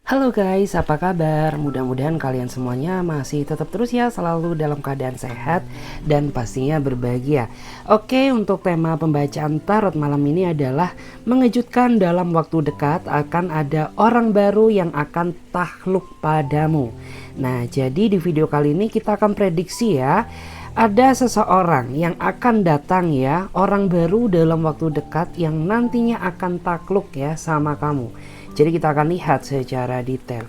Halo guys, apa kabar? Mudah-mudahan kalian semuanya masih tetap terus ya selalu dalam keadaan sehat dan pastinya berbahagia. Oke, untuk tema pembacaan tarot malam ini adalah mengejutkan dalam waktu dekat akan ada orang baru yang akan takluk padamu. Nah, jadi di video kali ini kita akan prediksi ya. Ada seseorang yang akan datang ya, orang baru dalam waktu dekat yang nantinya akan takluk ya sama kamu. Jadi kita akan lihat secara detail.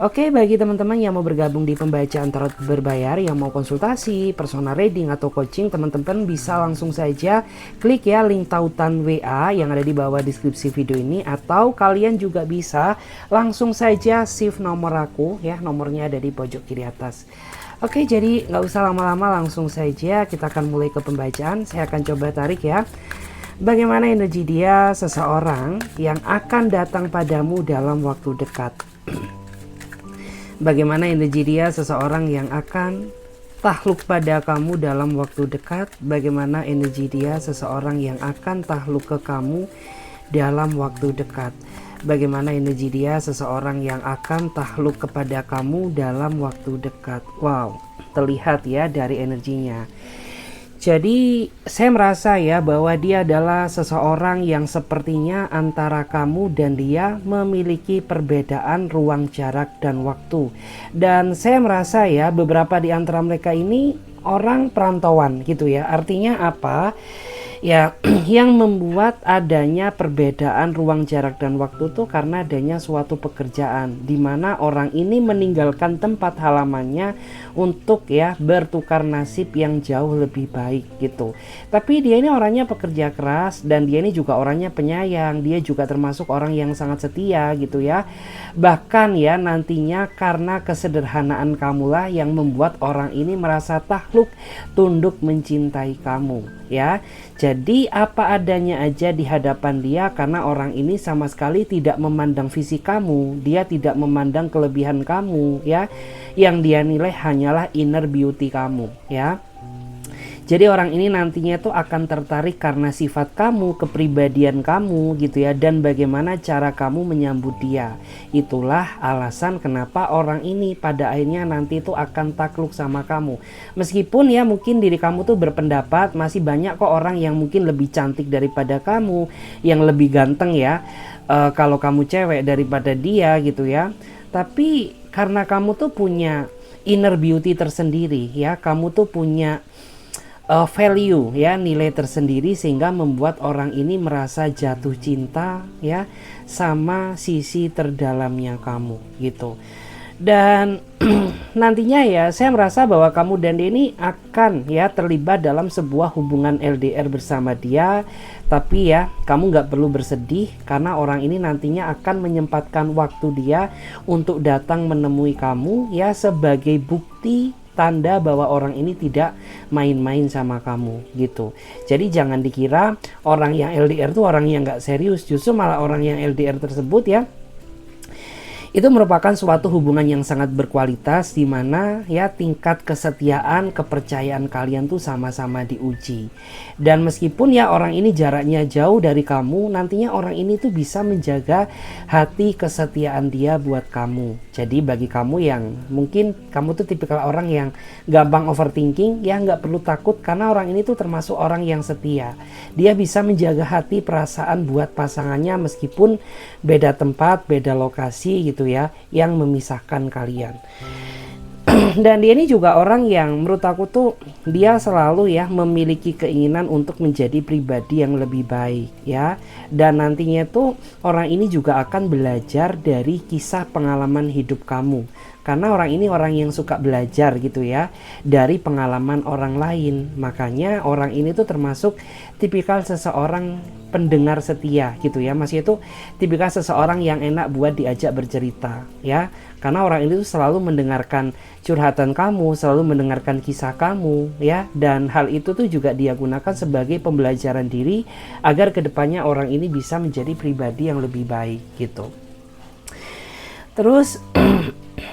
Oke, bagi teman-teman yang mau bergabung di pembacaan tarot berbayar, yang mau konsultasi, personal reading atau coaching, teman-teman bisa langsung saja klik ya link tautan WA yang ada di bawah deskripsi video ini, atau kalian juga bisa langsung saja save nomor aku ya, nomornya ada di pojok kiri atas. Oke, jadi nggak usah lama-lama, langsung saja kita akan mulai ke pembacaan. Saya akan coba tarik ya. Bagaimana energi dia seseorang yang akan datang padamu dalam waktu dekat? Bagaimana energi dia seseorang yang akan takluk pada kamu dalam waktu dekat? Bagaimana energi dia seseorang yang akan takluk ke kamu dalam waktu dekat? Bagaimana energi dia seseorang yang akan takluk kepada kamu dalam waktu dekat? Wow, terlihat ya dari energinya. Jadi saya merasa ya bahwa dia adalah seseorang yang sepertinya antara kamu dan dia memiliki perbedaan ruang, jarak, dan waktu. Dan saya merasa ya beberapa di antara mereka ini orang perantauan gitu ya. Artinya apa? Ya, yang membuat adanya perbedaan ruang, jarak, dan waktu tuh karena adanya suatu pekerjaan di mana orang ini meninggalkan tempat halamannya untuk ya bertukar nasib yang jauh lebih baik gitu. Tapi dia ini orangnya pekerja keras dan dia ini juga orangnya penyayang. Dia juga termasuk orang yang sangat setia gitu ya. Bahkan ya nantinya karena kesederhanaan kamulah yang membuat orang ini merasa takluk, tunduk mencintai kamu ya. Jadi apa adanya aja di hadapan dia, karena orang ini sama sekali tidak memandang fisik kamu, dia tidak memandang kelebihan kamu ya. Yang dia nilai hanyalah inner beauty kamu ya. Jadi orang ini nantinya tuh akan tertarik karena sifat kamu, kepribadian kamu gitu ya, dan bagaimana cara kamu menyambut dia. Itulah alasan kenapa orang ini pada akhirnya nanti tuh akan takluk sama kamu. Meskipun ya mungkin diri kamu tuh berpendapat masih banyak kok orang yang mungkin lebih cantik daripada kamu, yang lebih ganteng ya, kalau kamu cewek daripada dia gitu ya. Tapi karena kamu tuh punya inner beauty tersendiri ya, kamu tuh punya value ya, nilai tersendiri, sehingga membuat orang ini merasa jatuh cinta ya sama sisi terdalamnya kamu gitu. Dan nantinya ya saya merasa bahwa kamu dan dia ini akan ya terlibat dalam sebuah hubungan LDR bersama dia. Tapi ya kamu nggak perlu bersedih karena orang ini nantinya akan menyempatkan waktu dia untuk datang menemui kamu ya, sebagai bukti tanda bahwa orang ini tidak main-main sama kamu gitu. Jadi jangan dikira orang yang LDR tuh orang yang nggak serius. Justru malah orang yang LDR tersebut ya itu merupakan suatu hubungan yang sangat berkualitas, di mana ya tingkat kesetiaan, kepercayaan kalian tuh sama-sama diuji. Dan meskipun ya orang ini jaraknya jauh dari kamu, nantinya orang ini tuh bisa menjaga hati kesetiaan dia buat kamu. Jadi bagi kamu yang mungkin kamu tuh tipikal orang yang gampang overthinking, ya nggak perlu takut karena orang ini tuh termasuk orang yang setia. Dia bisa menjaga hati, perasaan buat pasangannya meskipun beda tempat, beda lokasi gitu ya, yang memisahkan kalian. Dan dia ini juga orang yang menurut aku tuh dia selalu ya memiliki keinginan untuk menjadi pribadi yang lebih baik ya. Dan nantinya tuh orang ini juga akan belajar dari kisah pengalaman hidup kamu. Karena orang ini orang yang suka belajar gitu ya dari pengalaman orang lain. Makanya orang ini tuh termasuk tipikal seseorang pendengar setia gitu ya. Masih itu tipikal seseorang yang enak buat diajak bercerita ya. Karena orang ini tuh selalu mendengarkan curhatan kamu, selalu mendengarkan kisah kamu ya. Dan hal itu tuh juga dia gunakan sebagai pembelajaran diri agar kedepannya orang ini bisa menjadi pribadi yang lebih baik gitu. Terus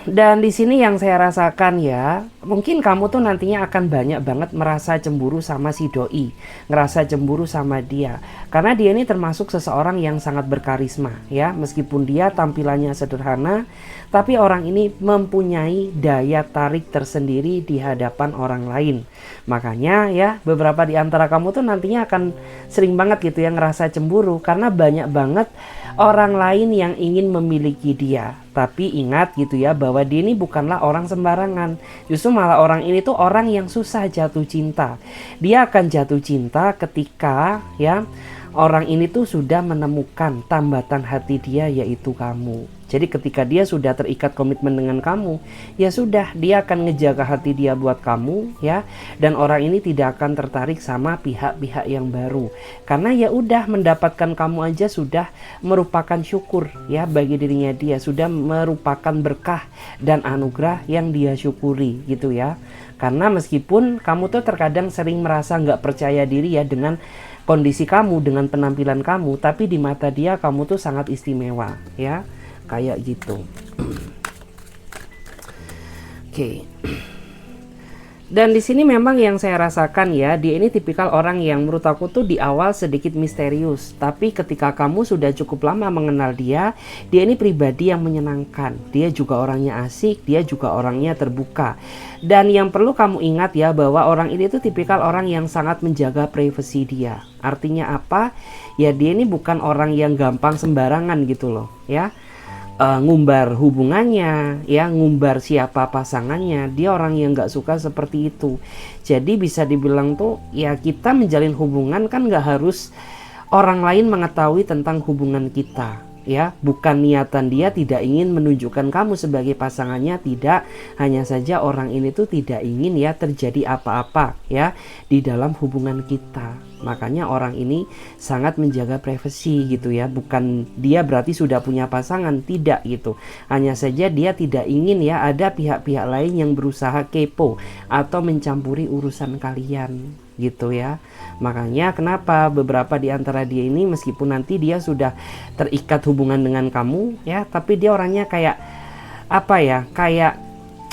Dan di sini yang saya rasakan ya, mungkin kamu tuh nantinya akan banyak banget merasa cemburu sama si doi, ngerasa cemburu sama dia. Karena dia ini termasuk seseorang yang sangat berkarisma ya, meskipun dia tampilannya sederhana, tapi orang ini mempunyai daya tarik tersendiri di hadapan orang lain. Makanya ya, beberapa di antara kamu tuh nantinya akan sering banget gitu ya ngerasa cemburu karena banyak banget orang lain yang ingin memiliki dia. Tapi ingat gitu ya bahwa dia ini bukanlah orang sembarangan. Justru malah orang ini tuh orang yang susah jatuh cinta. Dia akan jatuh cinta ketika ya orang ini tuh sudah menemukan tambatan hati dia, yaitu kamu. Jadi ketika dia sudah terikat komitmen dengan kamu, ya sudah, dia akan ngejaga hati dia buat kamu ya. Dan orang ini tidak akan tertarik sama pihak-pihak yang baru. Karena ya udah, mendapatkan kamu aja sudah merupakan syukur ya bagi dirinya dia, sudah merupakan berkah dan anugerah yang dia syukuri gitu ya. Karena meskipun kamu tuh terkadang sering merasa nggak percaya diri ya dengan kondisi kamu, dengan penampilan kamu, tapi di mata dia kamu tuh sangat istimewa ya. Kayak gitu. Oke. Dan di sini memang yang saya rasakan ya, dia ini tipikal orang yang menurut aku tuh di awal sedikit misterius, tapi ketika kamu sudah cukup lama mengenal dia ini pribadi yang menyenangkan. Dia juga orangnya asik, dia juga orangnya terbuka. Dan yang perlu kamu ingat ya, bahwa orang ini tuh tipikal orang yang sangat menjaga privasi dia. Artinya apa? Ya dia ini bukan orang yang gampang sembarangan gitu loh ya. Ngumbar hubungannya ya, ngumbar siapa pasangannya. Dia orang yang nggak suka seperti itu. Jadi bisa dibilang tuh ya, kita menjalin hubungan kan nggak harus orang lain mengetahui tentang hubungan kita ya. Bukan niatan dia tidak ingin menunjukkan kamu sebagai pasangannya, tidak. Hanya saja orang ini tuh tidak ingin ya terjadi apa-apa ya di dalam hubungan kita. Makanya orang ini sangat menjaga privasi gitu ya. Bukan dia berarti sudah punya pasangan, tidak gitu. Hanya saja dia tidak ingin ya ada pihak-pihak lain yang berusaha kepo atau mencampuri urusan kalian gitu ya. Makanya kenapa beberapa di antara dia ini, meskipun nanti dia sudah terikat hubungan dengan kamu ya, tapi dia orangnya kayak apa ya, kayak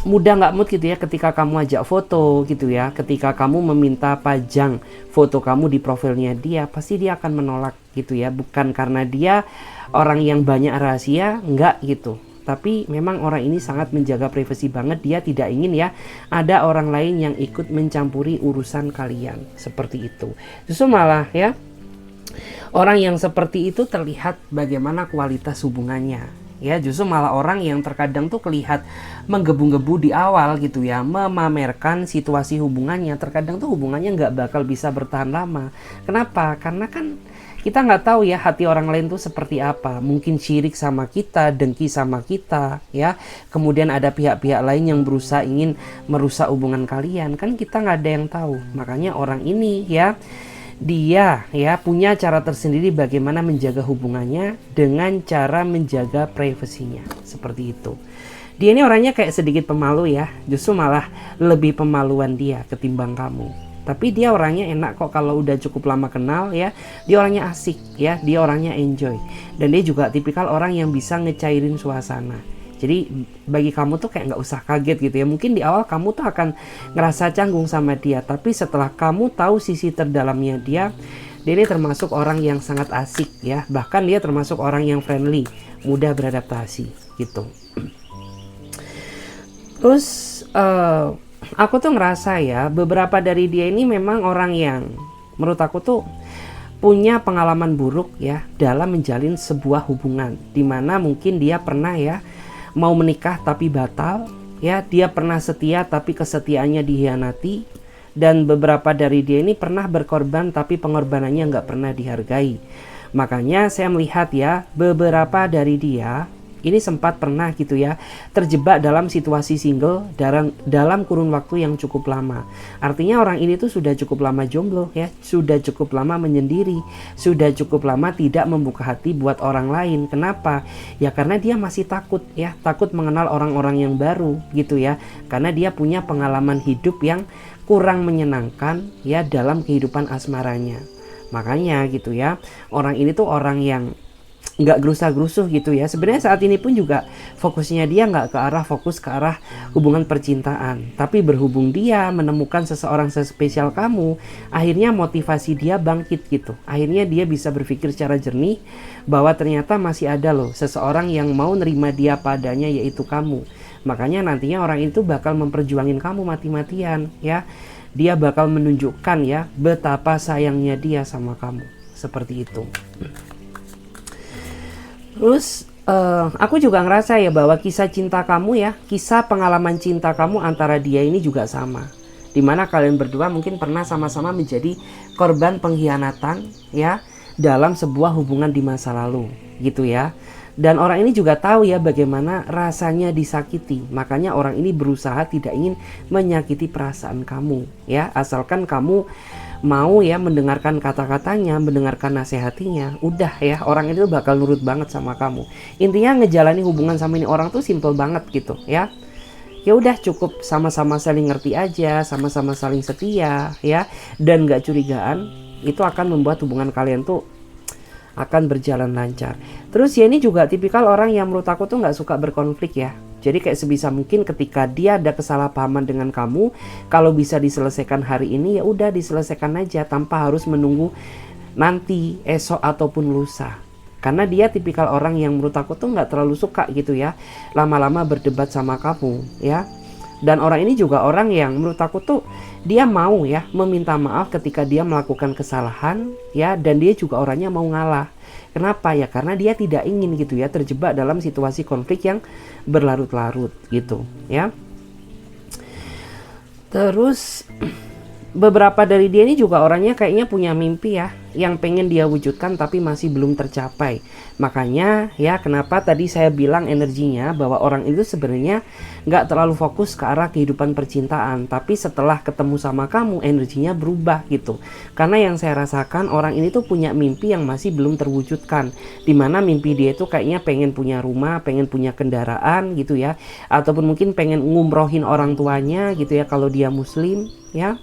mudah nggak mood gitu ya ketika kamu ajak foto gitu ya. Ketika kamu meminta pajang foto kamu di profilnya dia, pasti dia akan menolak gitu ya. Bukan karena dia orang yang banyak rahasia, enggak gitu. Tapi memang orang ini sangat menjaga privasi banget. Dia tidak ingin ya ada orang lain yang ikut mencampuri urusan kalian. Seperti itu. Justru malah ya, orang yang seperti itu terlihat bagaimana kualitas hubungannya. Ya, justru malah orang yang terkadang tuh kelihatan menggebu-gebu di awal gitu ya, memamerkan situasi hubungannya. Terkadang tuh hubungannya nggak bakal bisa bertahan lama. Kenapa? Karena kan kita nggak tahu ya hati orang lain tuh seperti apa. Mungkin syirik sama kita, dengki sama kita ya. Kemudian ada pihak-pihak lain yang berusaha ingin merusak hubungan kalian. Kan kita nggak ada yang tahu. Makanya orang ini ya, dia ya punya cara tersendiri bagaimana menjaga hubungannya dengan cara menjaga privasinya. Seperti itu. Dia ini orangnya kayak sedikit pemalu ya. Justru malah lebih pemaluan dia ketimbang kamu. Tapi dia orangnya enak kok kalau udah cukup lama kenal ya. Dia orangnya asik ya, dia orangnya enjoy. Dan dia juga tipikal orang yang bisa ngecairin suasana. Jadi bagi kamu tuh kayak nggak usah kaget gitu ya. Mungkin di awal kamu tuh akan ngerasa canggung sama dia, tapi setelah kamu tahu sisi terdalamnya dia ini termasuk orang yang sangat asik ya. Bahkan dia termasuk orang yang friendly, mudah beradaptasi gitu. Terus aku tuh ngerasa ya, beberapa dari dia ini memang orang yang menurut aku tuh punya pengalaman buruk ya dalam menjalin sebuah hubungan, dimana mungkin dia pernah ya mau menikah tapi batal ya, dia pernah setia tapi kesetiaannya dihianati, dan beberapa dari dia ini pernah berkorban tapi pengorbanannya nggak pernah dihargai. Makanya saya melihat ya, beberapa dari dia ini sempat pernah gitu ya terjebak dalam situasi single dalam kurun waktu yang cukup lama. Artinya orang ini tuh sudah cukup lama jomblo ya, sudah cukup lama menyendiri, sudah cukup lama tidak membuka hati buat orang lain. Kenapa? Ya karena dia masih takut ya, takut mengenal orang-orang yang baru gitu ya. Karena dia punya pengalaman hidup yang kurang menyenangkan ya dalam kehidupan asmaranya. Makanya gitu ya, orang ini tuh orang yang nggak gerusa-gerusuh gitu ya. Sebenarnya saat ini pun juga fokusnya dia nggak fokus ke arah hubungan percintaan, tapi berhubung dia menemukan seseorang sespesial kamu, akhirnya motivasi dia bangkit gitu. Akhirnya dia bisa berpikir secara jernih bahwa ternyata masih ada loh seseorang yang mau nerima dia padanya, yaitu kamu. Makanya nantinya orang itu bakal memperjuangin kamu mati-matian ya. Dia bakal menunjukkan ya betapa sayangnya dia sama kamu, seperti itu. Terus aku juga ngerasa ya bahwa kisah cinta kamu ya, kisah pengalaman cinta kamu antara dia ini juga sama. Dimana kalian berdua mungkin pernah sama-sama menjadi korban pengkhianatan ya dalam sebuah hubungan di masa lalu gitu ya. Dan orang ini juga tahu ya bagaimana rasanya disakiti. Makanya orang ini berusaha tidak ingin menyakiti perasaan kamu ya, asalkan kamu mau ya mendengarkan kata-katanya, mendengarkan nasihatinya, udah ya orang itu bakal nurut banget sama kamu. Intinya ngejalani hubungan sama ini orang tuh simple banget gitu ya. Ya udah cukup sama-sama saling ngerti aja, sama-sama saling setia ya, dan gak curigaan, itu akan membuat hubungan kalian tuh akan berjalan lancar. Terus ya ini juga tipikal orang yang menurut aku tuh nggak suka berkonflik ya. Jadi kayak sebisa mungkin ketika dia ada kesalahpahaman dengan kamu, kalau bisa diselesaikan hari ini ya udah diselesaikan aja tanpa harus menunggu nanti, esok ataupun lusa. Karena dia tipikal orang yang menurut aku tuh nggak terlalu suka gitu ya, lama-lama berdebat sama kamu ya. Dan orang ini juga orang yang menurut aku tuh dia mau ya meminta maaf ketika dia melakukan kesalahan ya, dan dia juga orangnya mau ngalah. Kenapa ya? Karena dia tidak ingin gitu ya terjebak dalam situasi konflik yang berlarut-larut gitu ya. Terus beberapa dari dia ini juga orangnya kayaknya punya mimpi ya yang pengen dia wujudkan tapi masih belum tercapai. Makanya ya kenapa tadi saya bilang energinya bahwa orang itu sebenarnya nggak terlalu fokus ke arah kehidupan percintaan, tapi setelah ketemu sama kamu energinya berubah gitu. Karena yang saya rasakan orang ini tuh punya mimpi yang masih belum terwujudkan, dimana mimpi dia itu kayaknya pengen punya rumah, pengen punya kendaraan gitu ya, ataupun mungkin pengen ngumrohin orang tuanya gitu ya kalau dia muslim ya.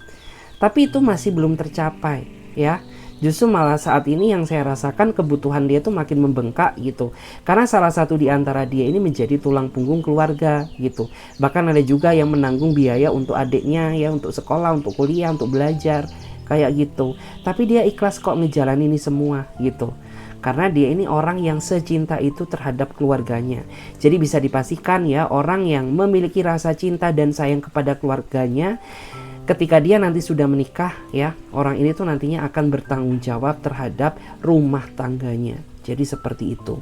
Tapi itu masih belum tercapai ya. Justru malah saat ini yang saya rasakan kebutuhan dia tuh makin membengkak gitu. Karena salah satu di antara dia ini menjadi tulang punggung keluarga gitu. Bahkan ada juga yang menanggung biaya untuk adiknya ya, untuk sekolah, untuk kuliah, untuk belajar kayak gitu. Tapi dia ikhlas kok ngejalanin ini semua gitu. Karena dia ini orang yang secinta itu terhadap keluarganya. Jadi bisa dipastikan ya, orang yang memiliki rasa cinta dan sayang kepada keluarganya, ketika dia nanti sudah menikah ya, orang ini tuh nantinya akan bertanggung jawab terhadap rumah tangganya. Jadi seperti itu.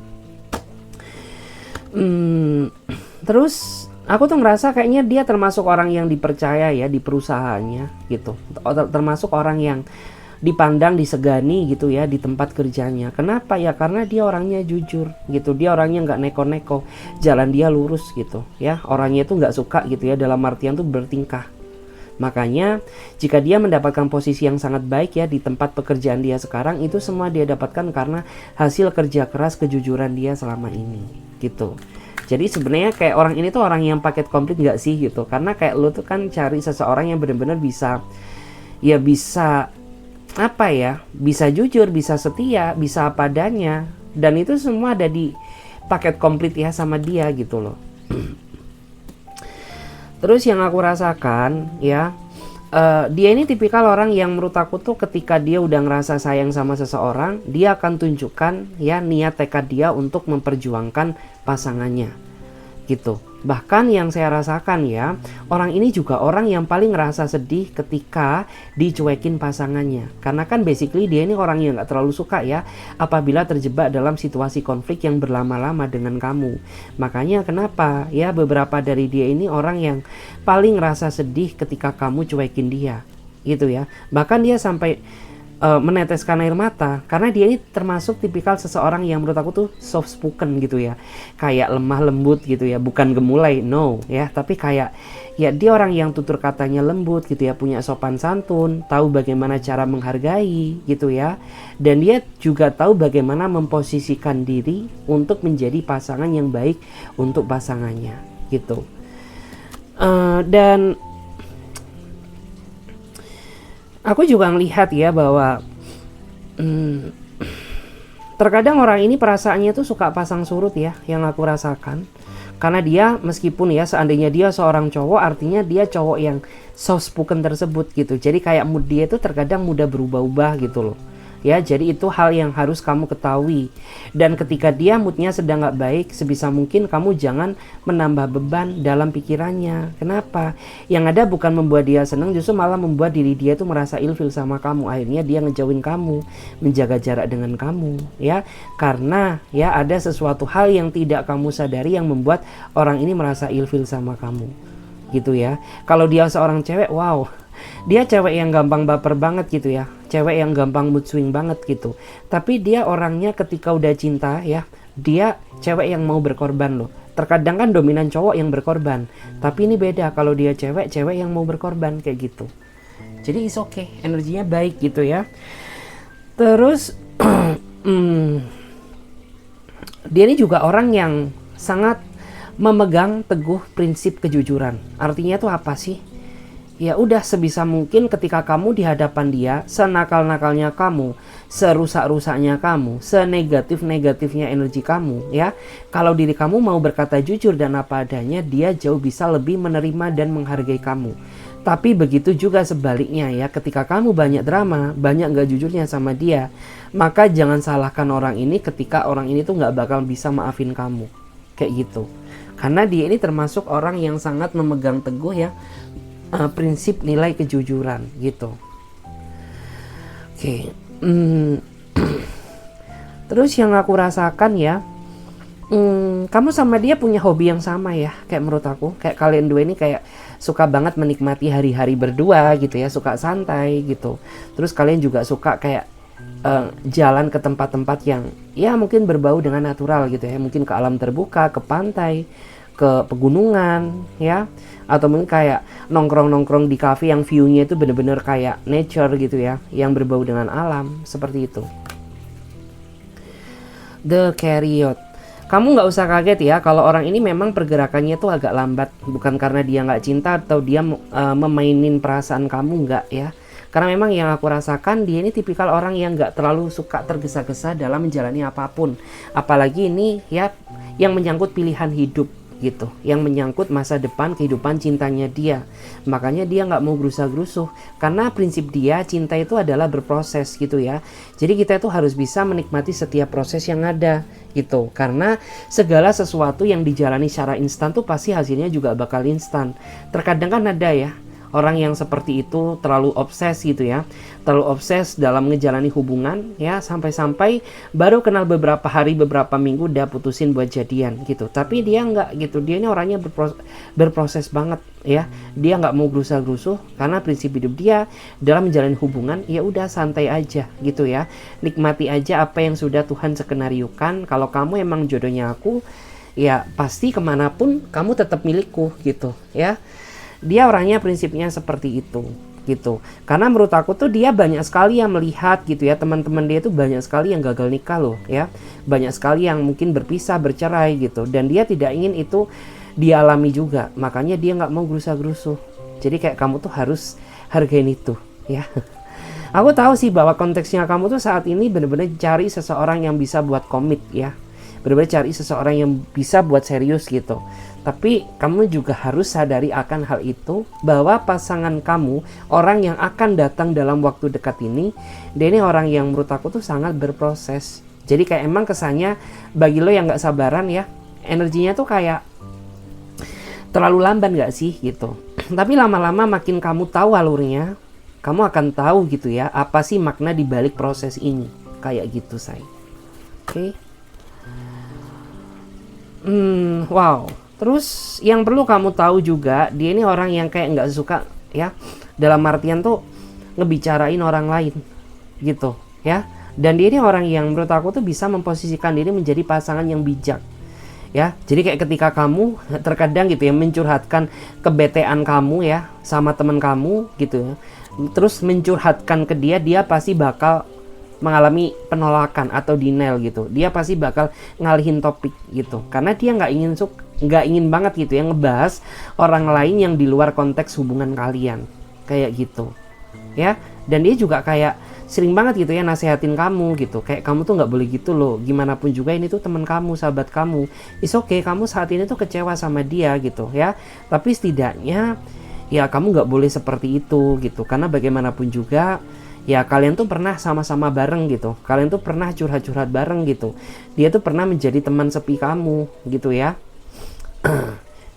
Terus aku tuh ngerasa kayaknya dia termasuk orang yang dipercaya ya di perusahaannya gitu. Termasuk orang yang dipandang, disegani gitu ya di tempat kerjanya. Kenapa ya? Karena dia orangnya jujur gitu. Dia orangnya nggak neko-neko, jalan dia lurus gitu ya. Orangnya itu nggak suka gitu ya dalam artian tuh bertingkah. Makanya jika dia mendapatkan posisi yang sangat baik ya di tempat pekerjaan dia sekarang, itu semua dia dapatkan karena hasil kerja keras, kejujuran dia selama ini gitu. Jadi sebenarnya kayak orang ini tuh orang yang paket komplit nggak sih gitu. Karena kayak lo tuh kan cari seseorang yang benar-benar bisa ya, bisa apa ya, bisa jujur, bisa setia, bisa apa adanya, dan itu semua ada di paket komplit ya sama dia gitu loh. Terus yang aku rasakan ya, dia ini tipikal orang yang menurut aku tuh ketika dia udah ngerasa sayang sama seseorang, dia akan tunjukkan ya niat tekad dia untuk memperjuangkan pasangannya gitu. Bahkan yang saya rasakan ya, orang ini juga orang yang paling ngerasa sedih ketika dicuekin pasangannya. Karena kan basically dia ini orang yang gak terlalu suka ya apabila terjebak dalam situasi konflik yang berlama-lama dengan kamu. Makanya kenapa ya beberapa dari dia ini orang yang paling ngerasa sedih ketika kamu cuekin dia gitu ya. Bahkan dia sampai meneteskan air mata karena dia ini termasuk tipikal seseorang yang menurut aku tuh soft spoken gitu ya, kayak lemah lembut gitu ya, bukan gemulai no ya, tapi kayak ya dia orang yang tutur katanya lembut gitu ya, punya sopan santun, tahu bagaimana cara menghargai gitu ya, dan dia juga tahu bagaimana memposisikan diri untuk menjadi pasangan yang baik untuk pasangannya gitu. Dan aku juga ngelihat ya bahwa Terkadang orang ini perasaannya tuh suka pasang surut ya, yang aku rasakan. Karena dia meskipun ya seandainya dia seorang cowok, artinya dia cowok yang soft spoken tersebut gitu. Jadi kayak mood dia itu terkadang mudah berubah-ubah gitu loh. Ya, jadi itu hal yang harus kamu ketahui. Dan ketika dia moodnya sedang nggak baik, sebisa mungkin kamu jangan menambah beban dalam pikirannya. Kenapa? Yang ada bukan membuat dia senang, justru malah membuat diri dia tuh merasa ilfil sama kamu. Akhirnya dia ngejauhin kamu, menjaga jarak dengan kamu, ya. Karena ya ada sesuatu hal yang tidak kamu sadari yang membuat orang ini merasa ilfil sama kamu. Gitu ya. Kalau dia seorang cewek, wow, dia cewek yang gampang baper banget gitu ya, cewek yang gampang mood swing banget gitu. Tapi dia orangnya ketika udah cinta ya, dia cewek yang mau berkorban loh. Terkadang kan dominan cowok yang berkorban, tapi ini beda kalau dia cewek yang mau berkorban kayak gitu. Jadi is okay, energinya baik gitu ya. Terus dia ini juga orang yang sangat memegang teguh prinsip kejujuran. Artinya tuh apa sih? Ya udah, sebisa mungkin ketika kamu di hadapan dia, senakal-nakalnya kamu, serusak-rusaknya kamu, senegatif-negatifnya energi kamu, ya. Kalau diri kamu mau berkata jujur dan apa adanya, dia jauh bisa lebih menerima dan menghargai kamu. Tapi begitu juga sebaliknya ya, ketika kamu banyak drama, banyak gak jujurnya sama dia, maka jangan salahkan orang ini ketika orang ini tuh gak bakal bisa maafin kamu. Kayak gitu. Karena dia ini termasuk orang yang sangat memegang teguh ya, prinsip nilai kejujuran gitu. Oke. Terus yang aku rasakan ya, kamu sama dia punya hobi yang sama ya, kayak menurut aku, kayak kalian dua ini kayak suka banget menikmati hari-hari berdua gitu ya, suka santai gitu. Terus kalian juga suka kayak jalan ke tempat-tempat yang ya mungkin berbau dengan natural gitu ya, mungkin ke alam terbuka, ke pantai, ke pegunungan ya, atau mungkin kayak nongkrong-nongkrong di cafe yang view-nya itu bener-bener kayak nature gitu ya, yang berbau dengan alam, seperti itu. The Chariot. Kamu nggak usah kaget ya kalau orang ini memang pergerakannya tuh agak lambat, bukan karena dia nggak cinta atau dia memainin perasaan kamu, nggak ya. Karena memang yang aku rasakan dia ini tipikal orang yang nggak terlalu suka tergesa-gesa dalam menjalani apapun, apalagi ini ya yang menyangkut pilihan hidup gitu, yang menyangkut masa depan kehidupan cintanya dia. Makanya dia nggak mau gerusa-gerusuh, karena prinsip dia cinta itu adalah berproses gitu ya. Jadi kita itu harus bisa menikmati setiap proses yang ada gitu, karena segala sesuatu yang dijalani secara instan tuh pasti hasilnya juga bakal instan. Terkadang kan ada ya orang yang seperti itu terlalu obses gitu ya, terlalu obses dalam ngejalani hubungan ya, sampai-sampai baru kenal beberapa hari, beberapa minggu udah putusin buat jadian gitu. Tapi dia nggak gitu, dia ini orangnya berproses banget ya. Dia nggak mau gerusa-gerusuh karena prinsip hidup dia dalam menjalani hubungan ya udah santai aja gitu ya, nikmati aja apa yang sudah Tuhan skenariokan. Kalau kamu emang jodohnya aku, ya pasti kemanapun kamu tetap milikku gitu ya. Dia orangnya prinsipnya seperti itu gitu. Karena menurut aku tuh dia banyak sekali yang melihat gitu ya, teman-teman dia tuh banyak sekali yang gagal nikah loh ya, banyak sekali yang mungkin berpisah, bercerai gitu, dan dia tidak ingin itu dialami juga. Makanya dia nggak mau gerusa-gerusuh. Jadi kayak kamu tuh harus hargain itu ya. Aku tahu sih bahwa konteksnya kamu tuh saat ini benar-benar cari seseorang yang bisa buat komit ya, benar-benar cari seseorang yang bisa buat serius gitu. Tapi kamu juga harus sadari akan hal itu, bahwa pasangan kamu, orang yang akan datang dalam waktu dekat ini, dia ini orang yang menurut aku tuh sangat berproses. Jadi kayak emang kesannya bagi lo yang gak sabaran ya, energinya tuh kayak terlalu lamban gak sih gitu. Tapi lama-lama makin kamu tahu alurnya, kamu akan tahu gitu ya, apa sih makna dibalik proses ini. Kayak gitu say. Oke. Wow. Terus yang perlu kamu tahu juga, dia ini orang yang kayak nggak suka ya, dalam artian tuh ngebicarain orang lain gitu ya. Dan dia ini orang yang menurut aku tuh bisa memposisikan diri menjadi pasangan yang bijak ya. Jadi kayak ketika kamu terkadang gitu ya mencurhatkan kebetean kamu ya sama teman kamu gitu ya, terus mencurhatkan ke dia, dia pasti bakal mengalami penolakan atau denial gitu. Dia pasti bakal ngalihin topik gitu, karena dia nggak ingin banget gitu ya ngebahas orang lain yang di luar konteks hubungan kalian kayak gitu ya. Dan dia juga kayak sering banget gitu ya nasehatin kamu gitu, kayak kamu tuh nggak boleh gitu loh, gimana pun juga ini tuh teman kamu, sahabat kamu. It's okay, kamu saat ini tuh kecewa sama dia gitu ya, tapi setidaknya ya kamu nggak boleh seperti itu gitu, karena bagaimanapun juga ya kalian tuh pernah sama-sama bareng gitu, kalian tuh pernah curhat-curhat bareng gitu, dia tuh pernah menjadi teman sepi kamu gitu ya.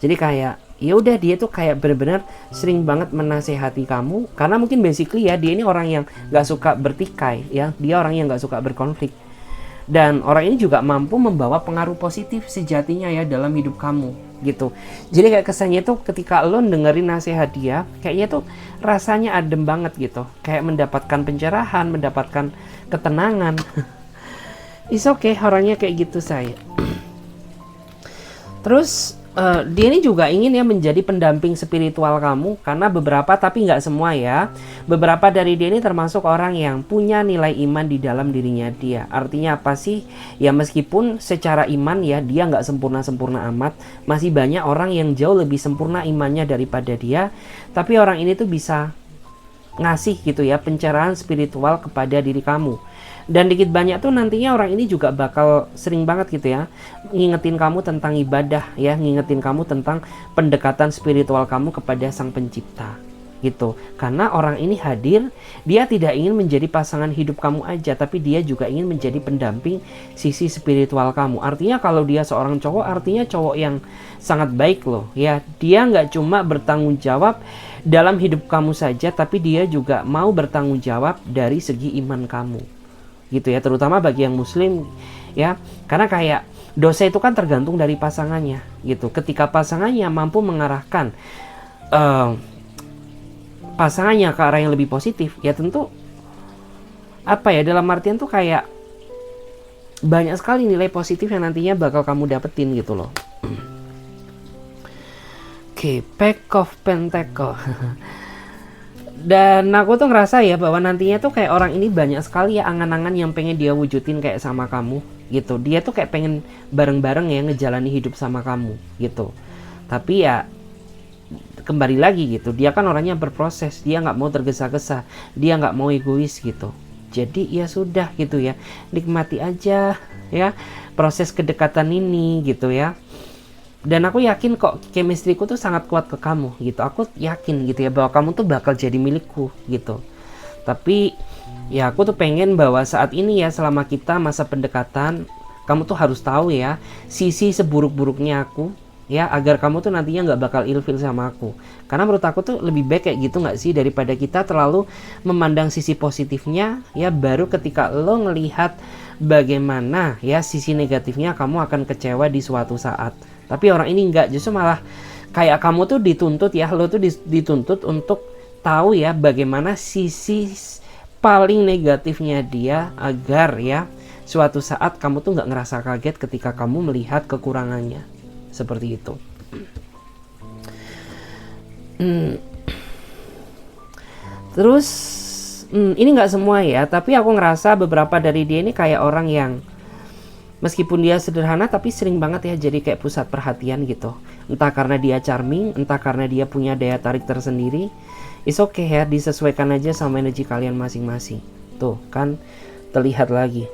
Jadi kayak ya udah, dia tuh kayak benar-benar sering banget menasehati kamu, karena mungkin basically ya dia ini orang yang nggak suka bertikai ya, dia orang yang nggak suka berkonflik, dan orang ini juga mampu membawa pengaruh positif sejatinya ya dalam hidup kamu gitu. Jadi kayak kesannya tuh ketika lo dengerin nasihat dia, kayaknya tuh rasanya adem banget gitu, kayak mendapatkan pencerahan, mendapatkan ketenangan. It's okay, orangnya kayak gitu saya. Terus dia ini juga ingin ya menjadi pendamping spiritual kamu, karena beberapa, tapi nggak semua ya, beberapa dari dia ini termasuk orang yang punya nilai iman di dalam dirinya dia. Artinya apa sih? Ya meskipun secara iman ya dia nggak sempurna-sempurna amat, masih banyak orang yang jauh lebih sempurna imannya daripada dia, tapi orang ini tuh bisa ngasih gitu ya pencerahan spiritual kepada diri kamu. Dan dikit banyak tuh nantinya orang ini juga bakal sering banget gitu ya ngingetin kamu tentang ibadah ya, ngingetin kamu tentang pendekatan spiritual kamu kepada Sang Pencipta gitu. Karena orang ini hadir, dia tidak ingin menjadi pasangan hidup kamu aja, tapi dia juga ingin menjadi pendamping sisi spiritual kamu. Artinya kalau dia seorang cowok, artinya cowok yang sangat baik loh ya. Dia nggak cuma bertanggung jawab dalam hidup kamu saja, tapi dia juga mau bertanggung jawab dari segi iman kamu gitu ya, terutama bagi yang muslim ya, karena kayak dosa itu kan tergantung dari pasangannya gitu. Ketika pasangannya mampu mengarahkan pasangannya ke arah yang lebih positif, ya tentu apa ya, dalam artian tuh kayak banyak sekali nilai positif yang nantinya bakal kamu dapetin gitu loh. Oke, Pack of Pentacle. Dan aku tuh ngerasa ya bahwa nantinya tuh kayak orang ini banyak sekali ya angan-angan yang pengen dia wujudin kayak sama kamu gitu. Dia tuh kayak pengen bareng-bareng ya ngejalani hidup sama kamu gitu. Tapi ya kembali lagi gitu, dia kan orangnya berproses, dia nggak mau tergesa-gesa, dia nggak mau egois gitu. Jadi ya sudah gitu ya, nikmati aja ya proses kedekatan ini gitu ya. Dan aku yakin kok chemistry-ku tuh sangat kuat ke kamu gitu. Aku yakin gitu ya bahwa kamu tuh bakal jadi milikku gitu. Tapi ya aku tuh pengen bahwa saat ini ya, selama kita masa pendekatan, kamu tuh harus tahu ya sisi seburuk-buruknya aku ya, agar kamu tuh nantinya nggak bakal ilfil sama aku. Karena menurut aku tuh lebih baik kayak gitu nggak sih, daripada kita terlalu memandang sisi positifnya ya, baru ketika lo ngelihat bagaimana ya sisi negatifnya, kamu akan kecewa di suatu saat. Tapi orang ini enggak, justru malah kayak kamu tuh dituntut ya, lo tuh dituntut untuk tahu ya bagaimana sisi paling negatifnya dia, agar ya suatu saat kamu tuh nggak ngerasa kaget ketika kamu melihat kekurangannya. Seperti itu. Terus ini nggak semua ya, tapi aku ngerasa beberapa dari dia ini kayak orang yang meskipun dia sederhana, tapi sering banget ya jadi kayak pusat perhatian gitu. Entah karena dia charming, entah karena dia punya daya tarik tersendiri. It's okay ya, disesuaikan aja sama energi kalian masing-masing. Tuh kan terlihat lagi.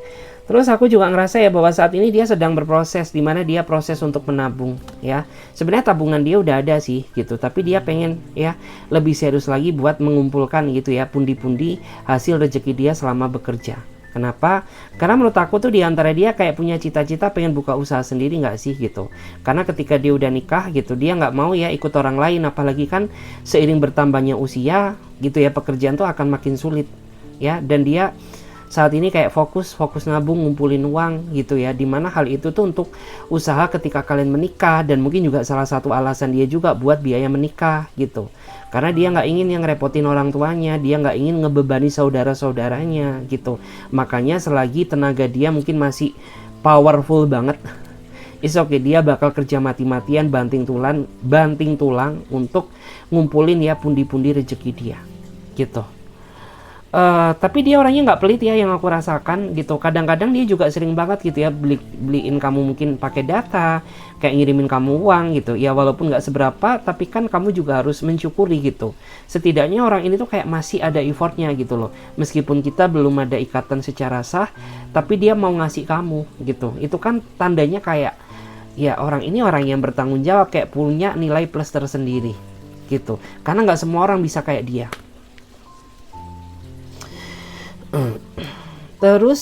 Terus aku juga ngerasa ya bahwa saat ini dia sedang berproses, dimana dia proses untuk menabung ya. Sebenarnya tabungan dia udah ada sih gitu, tapi dia pengen ya lebih serius lagi buat mengumpulkan gitu ya pundi-pundi hasil rezeki dia selama bekerja. Kenapa? Karena menurut aku tuh diantara dia kayak punya cita-cita pengen buka usaha sendiri nggak sih gitu. Karena ketika dia udah nikah gitu, dia nggak mau ya ikut orang lain, apalagi kan seiring bertambahnya usia gitu ya, pekerjaan tuh akan makin sulit ya. Dan dia saat ini kayak fokus nabung, ngumpulin uang gitu ya, dimana hal itu tuh untuk usaha ketika kalian menikah, dan mungkin juga salah satu alasan dia juga buat biaya menikah gitu, karena dia nggak ingin yang ngerepotin orang tuanya, dia nggak ingin ngebebani saudara-saudaranya gitu. Makanya selagi tenaga dia mungkin masih powerful banget, it's okay, dia bakal kerja mati-matian, banting tulang untuk ngumpulin ya pundi-pundi rezeki dia gitu. Tapi dia orangnya nggak pelit ya, yang aku rasakan gitu. Kadang-kadang dia juga sering banget gitu ya beliin kamu mungkin pakai data, kayak ngirimin kamu uang gitu. Ya walaupun nggak seberapa, tapi kan kamu juga harus mensyukuri gitu. Setidaknya orang ini tuh kayak masih ada effortnya gitu loh. Meskipun kita belum ada ikatan secara sah, tapi dia mau ngasih kamu gitu. Itu kan tandanya kayak ya orang ini orang yang bertanggung jawab, kayak punya nilai plus tersendiri gitu. Karena nggak semua orang bisa kayak dia. Terus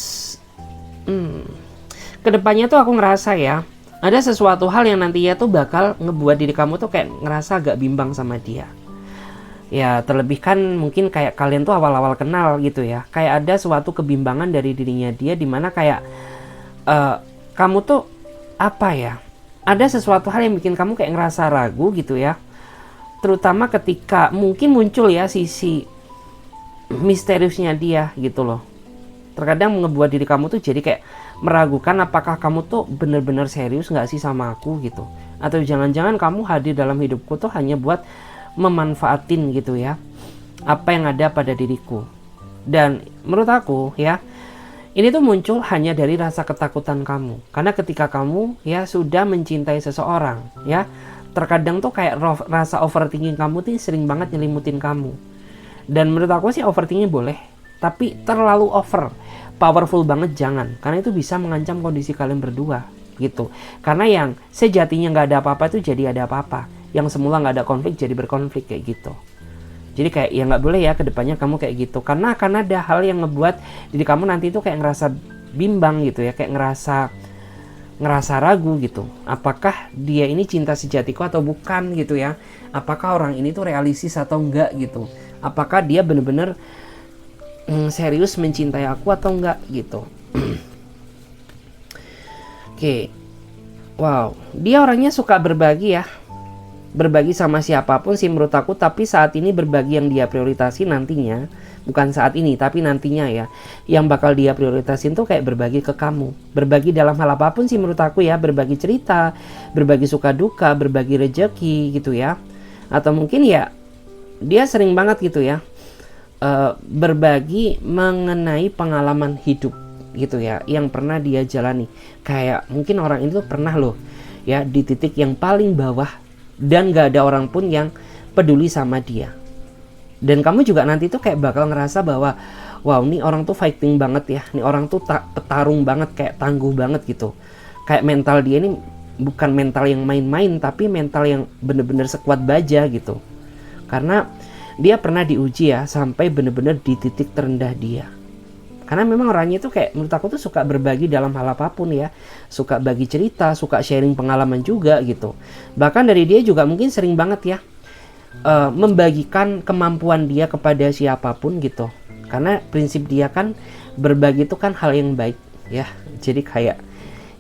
kedepannya tuh aku ngerasa ya, ada sesuatu hal yang nantinya tuh bakal ngebuat diri kamu tuh kayak ngerasa agak bimbang sama dia. Ya terlebih kan mungkin kayak kalian tuh awal-awal kenal gitu ya, kayak ada suatu kebimbangan dari dirinya dia, dimana kayak kamu tuh apa ya, ada sesuatu hal yang bikin kamu kayak ngerasa ragu gitu ya. Terutama ketika mungkin muncul ya sisi misteriusnya dia gitu loh. Terkadang ngebuat diri kamu tuh jadi kayak meragukan apakah kamu tuh bener-bener serius gak sih sama aku gitu. Atau jangan-jangan kamu hadir dalam hidupku tuh hanya buat memanfaatin gitu ya apa yang ada pada diriku. Dan menurut aku ya, ini tuh muncul hanya dari rasa ketakutan kamu. Karena ketika kamu ya sudah mencintai seseorang ya, terkadang tuh kayak rasa overthinking kamu tuh sering banget nyelimutin kamu. Dan menurut aku sih overthinking boleh, tapi terlalu powerful banget jangan, karena itu bisa mengancam kondisi kalian berdua gitu. Karena yang sejatinya nggak ada apa-apa itu jadi ada apa-apa, yang semula nggak ada konflik jadi berkonflik kayak gitu. Jadi kayak ya nggak boleh ya kedepannya kamu kayak gitu, karena akan ada hal yang ngebuat diri kamu nanti itu kayak ngerasa bimbang gitu ya, kayak ngerasa ragu gitu. Apakah dia ini cinta sejatiku atau bukan gitu ya? Apakah orang ini tuh realistis atau enggak gitu? Apakah dia bener-bener serius mencintai aku atau enggak gitu. Oke. Wow, dia orangnya suka berbagi ya. Berbagi sama siapapun sih menurut aku, tapi saat ini berbagi yang dia prioritasi nantinya, bukan saat ini tapi nantinya ya, yang bakal dia prioritasin tuh kayak berbagi ke kamu. Berbagi dalam hal apapun sih menurut aku ya, berbagi cerita, berbagi suka duka, berbagi rejeki gitu ya. Atau mungkin ya dia sering banget gitu ya berbagi mengenai pengalaman hidup gitu ya, yang pernah dia jalani. Kayak mungkin orang itu pernah loh ya di titik yang paling bawah dan gak ada orang pun yang peduli sama dia. Dan kamu juga nanti tuh kayak bakal ngerasa bahwa wow, nih orang tuh fighting banget ya, nih orang tuh petarung banget, kayak tangguh banget gitu. Kayak mental dia ini bukan mental yang main-main, tapi mental yang bener-bener sekuat baja gitu. Karena dia pernah diuji ya sampai bener-bener di titik terendah dia. Karena memang orangnya itu kayak menurut aku tuh suka berbagi dalam hal apapun ya. Suka bagi cerita, suka sharing pengalaman juga gitu. Bahkan dari dia juga mungkin sering banget ya membagikan kemampuan dia kepada siapapun gitu. Karena prinsip dia kan berbagi itu kan hal yang baik ya. Jadi kayak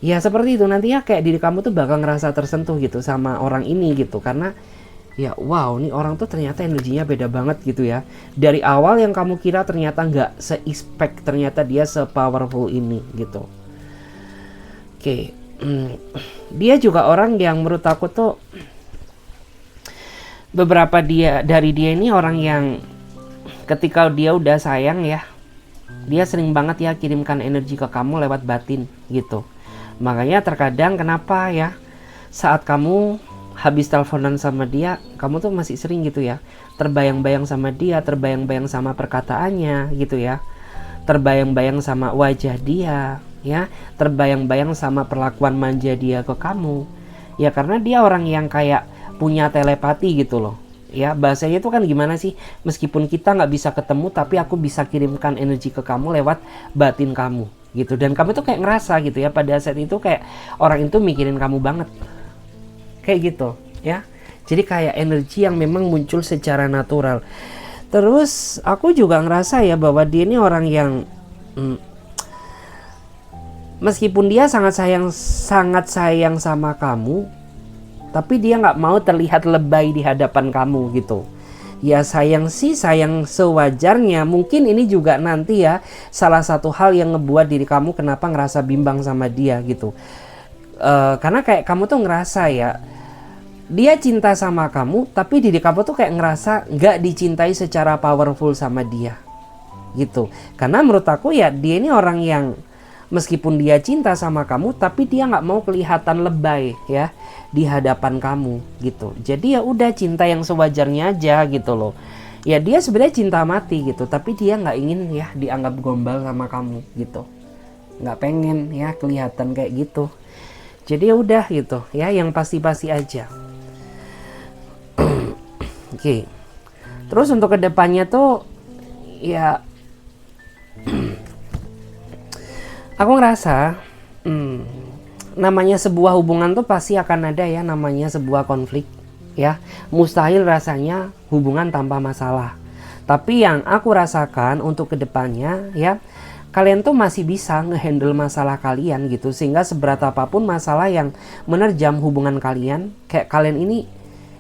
ya seperti itu, nantinya kayak diri kamu tuh bakal ngerasa tersentuh gitu sama orang ini gitu. Karena ya wow, nih orang tuh ternyata energinya beda banget gitu ya. Dari awal yang kamu kira ternyata nggak se-expect, ternyata dia se-powerful ini gitu. Oke. Dia juga orang yang menurut aku tuh beberapa dari dia ini orang yang ketika dia udah sayang ya, dia sering banget ya kirimkan energi ke kamu lewat batin gitu. Makanya terkadang kenapa ya saat kamu habis teleponan sama dia, kamu tuh masih sering gitu ya terbayang-bayang sama dia, terbayang-bayang sama perkataannya gitu ya, terbayang-bayang sama wajah dia ya, terbayang-bayang sama perlakuan manja dia ke kamu ya. Karena dia orang yang kayak punya telepati gitu loh ya. Bahasanya itu kan gimana sih, meskipun kita nggak bisa ketemu tapi aku bisa kirimkan energi ke kamu lewat batin kamu gitu. Dan kamu tuh kayak ngerasa gitu ya pada saat itu kayak orang itu mikirin kamu banget kayak gitu ya. Jadi kayak energi yang memang muncul secara natural. Terus aku juga ngerasa ya bahwa dia ini orang yang meskipun dia sangat sayang sama kamu, tapi dia nggak mau terlihat lebay di hadapan kamu gitu. Ya sayang sih sayang sewajarnya. Mungkin ini juga nanti ya salah satu hal yang ngebuat diri kamu kenapa ngerasa bimbang sama dia gitu. Karena kayak kamu tuh ngerasa ya dia cinta sama kamu, tapi diri kamu tuh kayak ngerasa nggak dicintai secara powerful sama dia gitu. Karena menurut aku ya dia ini orang yang meskipun dia cinta sama kamu, tapi dia nggak mau kelihatan lebay ya di hadapan kamu gitu. Jadi ya udah cinta yang sewajarnya aja gitu loh. Ya dia sebenarnya cinta mati gitu, tapi dia nggak ingin ya dianggap gombal sama kamu gitu. Nggak pengen ya kelihatan kayak gitu. Jadi ya udah gitu ya, yang pasti-pasti aja. Oke. Terus untuk kedepannya tuh ya aku ngerasa namanya sebuah hubungan tuh pasti akan ada ya namanya sebuah konflik ya. Mustahil rasanya hubungan tanpa masalah. Tapi yang aku rasakan untuk kedepannya ya, kalian tuh masih bisa ngehandle masalah kalian gitu, sehingga seberat apapun masalah yang menerjam hubungan kalian, kayak kalian ini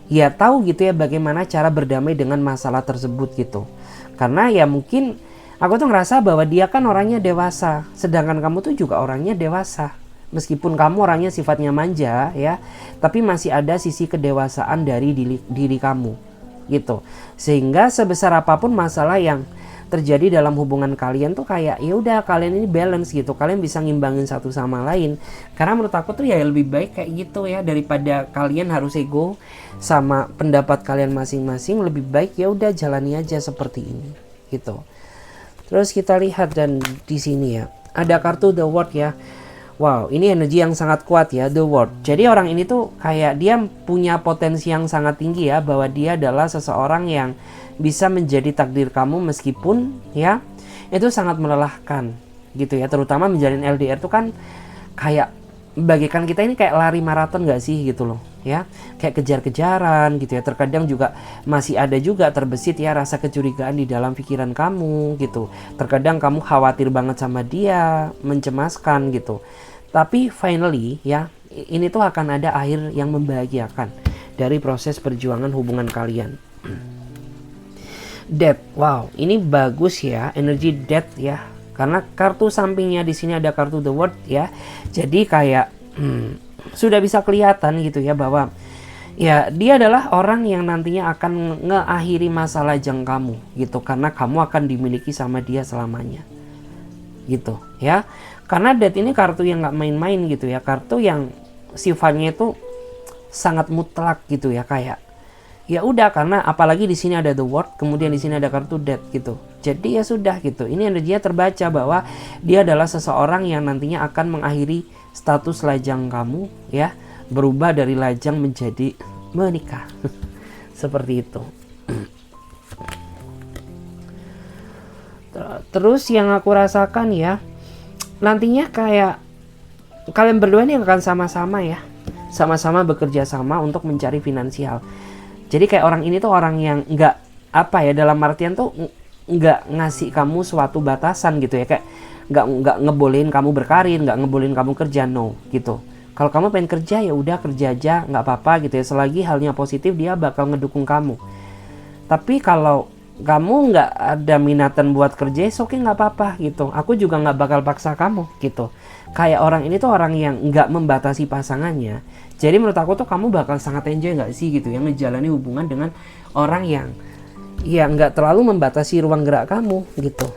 ya tahu gitu ya bagaimana cara berdamai dengan masalah tersebut gitu. Karena ya mungkin aku tuh ngerasa bahwa dia kan orangnya dewasa, sedangkan kamu tuh juga orangnya dewasa. Meskipun kamu orangnya sifatnya manja ya, tapi masih ada sisi kedewasaan dari diri kamu gitu. Sehingga sebesar apapun masalah yang terjadi dalam hubungan kalian tuh kayak ya udah kalian ini balance gitu, kalian bisa ngimbangin satu sama lain. Karena menurut aku tuh ya lebih baik kayak gitu ya, daripada kalian harus ego sama pendapat kalian masing-masing. Lebih baik ya udah jalani aja seperti ini gitu. Terus kita lihat dan di sini ya ada kartu The World ya. Wow, ini energi yang sangat kuat ya, The World. Jadi orang ini tuh kayak dia punya potensi yang sangat tinggi ya, bahwa dia adalah seseorang yang bisa menjadi takdir kamu meskipun ya itu sangat melelahkan gitu ya. Terutama menjalin LDR tuh kan kayak bagikan kita ini kayak lari maraton gak sih gitu loh ya, kayak kejar-kejaran gitu ya. Terkadang juga masih ada juga terbesit ya rasa kecurigaan di dalam pikiran kamu gitu. Terkadang kamu khawatir banget sama dia, mencemaskan gitu. Tapi finally ya ini tuh akan ada akhir yang membahagiakan dari proses perjuangan hubungan kalian. Death, wow, ini bagus ya, energi death ya. Karena kartu sampingnya di sini ada kartu The World ya. Jadi kayak sudah bisa kelihatan gitu ya bahwa ya dia adalah orang yang nantinya akan ngeakhiri masa lajang kamu gitu. Karena kamu akan dimiliki sama dia selamanya gitu ya. Karena Death ini kartu yang nggak main-main gitu ya. Kartu yang sifatnya itu sangat mutlak gitu ya, kayak ya udah, karena apalagi di sini ada The World, kemudian di sini ada kartu Death gitu. Jadi ya sudah gitu. Ini energinya terbaca bahwa dia adalah seseorang yang nantinya akan mengakhiri status lajang kamu ya, berubah dari lajang menjadi menikah. Seperti itu. Terus yang aku rasakan ya, nantinya kayak kalian berdua ini akan sama-sama ya, sama-sama bekerja sama untuk mencari finansial. Jadi kayak orang ini tuh orang yang nggak apa ya, dalam artian tuh nggak ngasih kamu suatu batasan gitu ya, kayak nggak ngebolehin kamu berkarir, nggak ngebolehin kamu kerja, no gitu. Kalau kamu pengen kerja ya udah kerja aja, nggak apa-apa gitu ya, selagi halnya positif dia bakal ngedukung kamu. Tapi kalau kamu nggak ada minatan buat kerja, oke nggak apa-apa gitu. Aku juga nggak bakal paksa kamu gitu. Kayak orang ini tuh orang yang nggak membatasi pasangannya. Jadi menurut aku tuh kamu bakal sangat enjoy nggak sih gitu ya, menjalani hubungan dengan orang yang ya nggak terlalu membatasi ruang gerak kamu gitu.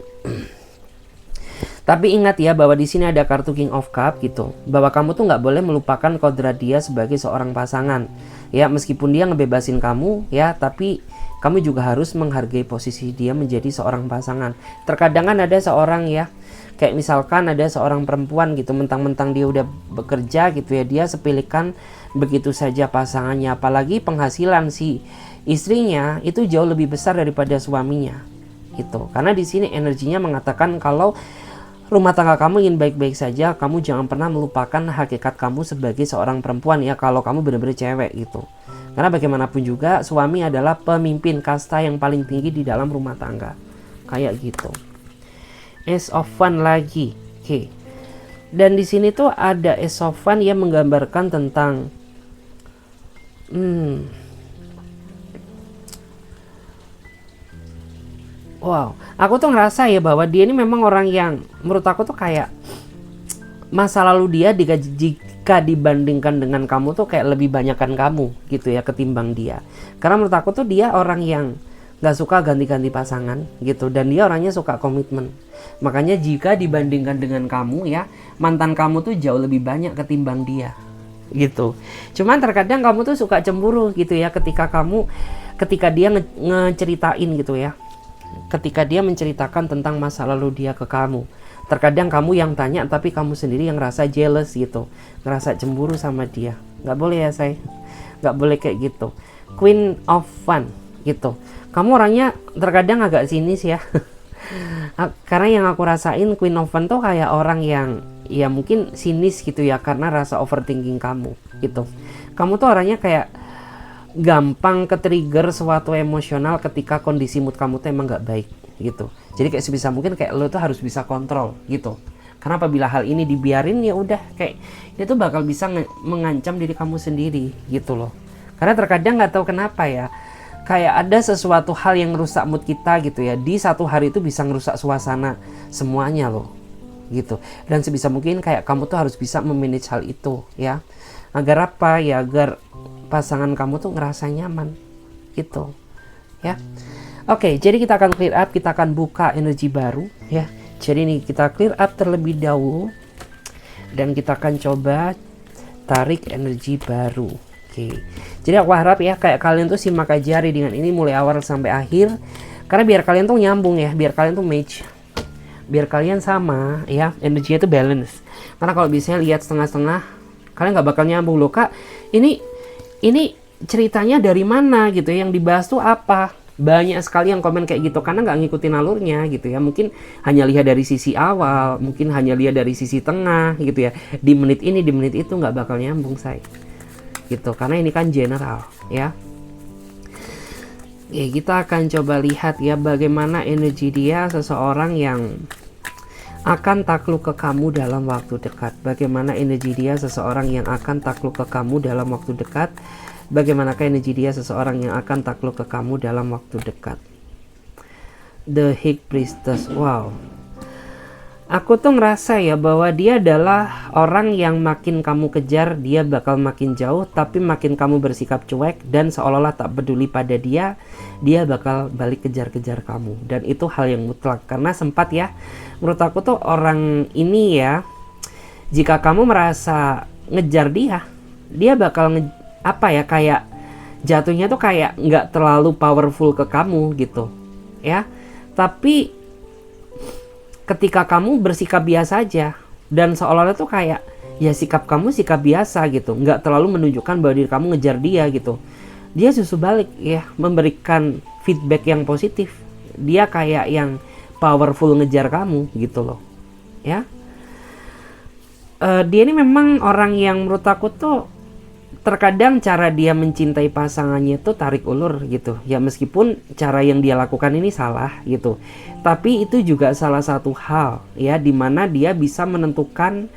Tapi ingat ya bahwa di sini ada kartu King of Cup gitu, bahwa kamu tuh nggak boleh melupakan kodrat dia sebagai seorang pasangan. Ya meskipun dia ngebebasin kamu ya, tapi kamu juga harus menghargai posisi dia menjadi seorang pasangan. Terkadang kan ada seorang ya, kayak misalkan ada seorang perempuan gitu, mentang-mentang dia udah bekerja gitu ya, dia sepilihkan begitu saja pasangannya. Apalagi penghasilan si istrinya itu jauh lebih besar daripada suaminya gitu. Karena di sini energinya mengatakan kalau rumah tangga kamu ingin baik-baik saja, kamu jangan pernah melupakan hakikat kamu sebagai seorang perempuan ya, kalau kamu benar-benar cewek gitu. Karena bagaimanapun juga suami adalah pemimpin kasta yang paling tinggi di dalam rumah tangga. Kayak gitu. Ace of Wands lagi. Oke. Dan di sini tuh ada Ace of Wands yang menggambarkan tentang wow, aku tuh ngerasa ya bahwa dia ini memang orang yang menurut aku tuh kayak masa lalu dia jika dibandingkan dengan kamu tuh kayak lebih banyakkan kamu gitu ya ketimbang dia. Karena menurut aku tuh dia orang yang nggak suka ganti-ganti pasangan gitu, dan dia orangnya suka komitmen. Makanya jika dibandingkan dengan kamu ya, mantan kamu tuh jauh lebih banyak ketimbang dia gitu. Cuman terkadang kamu tuh suka cemburu gitu ya, ketika dia ngeceritain gitu ya, ketika dia menceritakan tentang masa lalu dia ke kamu. Terkadang kamu yang tanya, tapi kamu sendiri yang ngerasa jealous gitu, ngerasa cemburu sama dia. Nggak boleh ya say, nggak boleh kayak gitu. Queen of Fun gitu, kamu orangnya terkadang agak sinis ya. Karena yang aku rasain Queen of Fun tuh kayak orang yang ya mungkin sinis gitu ya, karena rasa overthinking kamu gitu. Kamu tuh orangnya kayak gampang ke-trigger suatu emosional ketika kondisi mood kamu tuh emang nggak baik gitu. Jadi kayak sebisa mungkin kayak lo tuh harus bisa kontrol gitu. Karena apabila hal ini dibiarin ya udah kayak itu bakal bisa mengancam diri kamu sendiri gitu loh. Karena terkadang nggak tahu kenapa ya, kayak ada sesuatu hal yang merusak mood kita gitu ya, di satu hari itu bisa ngerusak suasana semuanya loh gitu. Dan sebisa mungkin kayak kamu tuh harus bisa memanage hal itu ya. Agar apa ya, agar pasangan kamu tuh ngerasa nyaman gitu ya. Oke, jadi kita akan clear up, kita akan buka energi baru ya. Jadi ini kita clear up terlebih dahulu dan kita akan coba tarik energi baru. Oke, jadi aku harap ya kayak kalian tuh simak aja readingan ini mulai awal sampai akhir, karena biar kalian tuh nyambung ya, biar kalian tuh match, biar kalian sama ya, energinya tuh balance. Karena kalau biasanya lihat setengah-setengah, kalian nggak bakal nyambung loh kak. Ini ceritanya dari mana gitu ya, yang dibahas tuh apa? Banyak sekali yang komen kayak gitu karena nggak ngikutin alurnya gitu ya. Mungkin hanya lihat dari sisi awal, mungkin hanya lihat dari sisi tengah gitu ya. Di menit ini, di menit itu nggak bakal nyambung say gitu, karena ini kan general ya. Ya, kita akan coba lihat ya bagaimana energi dia, seseorang yang akan takluk ke kamu dalam waktu dekat. Bagaimana energi dia, seseorang yang akan takluk ke kamu dalam waktu dekat. Bagaimanakah energi dia, seseorang yang akan takluk ke kamu dalam waktu dekat. The High Priestess. Wow, aku tuh ngerasa ya bahwa dia adalah orang yang makin kamu kejar dia bakal makin jauh, tapi makin kamu bersikap cuek dan seolah-olah tak peduli pada dia bakal balik kejar-kejar kamu. Dan itu hal yang mutlak, karena sempat ya, menurut aku tuh orang ini ya, jika kamu merasa ngejar dia bakal apa ya, kayak jatuhnya tuh kayak nggak terlalu powerful ke kamu gitu ya. Tapi ketika kamu bersikap biasa aja dan seolah-olah tuh kayak ya sikap kamu sikap biasa gitu, nggak terlalu menunjukkan bahwa diri kamu ngejar dia gitu, dia justru balik ya, memberikan feedback yang positif. Dia kayak yang powerful ngejar kamu gitu loh ya. Dia ini memang orang yang menurut aku tuh terkadang cara dia mencintai pasangannya tuh tarik ulur gitu ya, meskipun cara yang dia lakukan ini salah gitu, tapi itu juga salah satu hal ya dimana dia bisa menentukan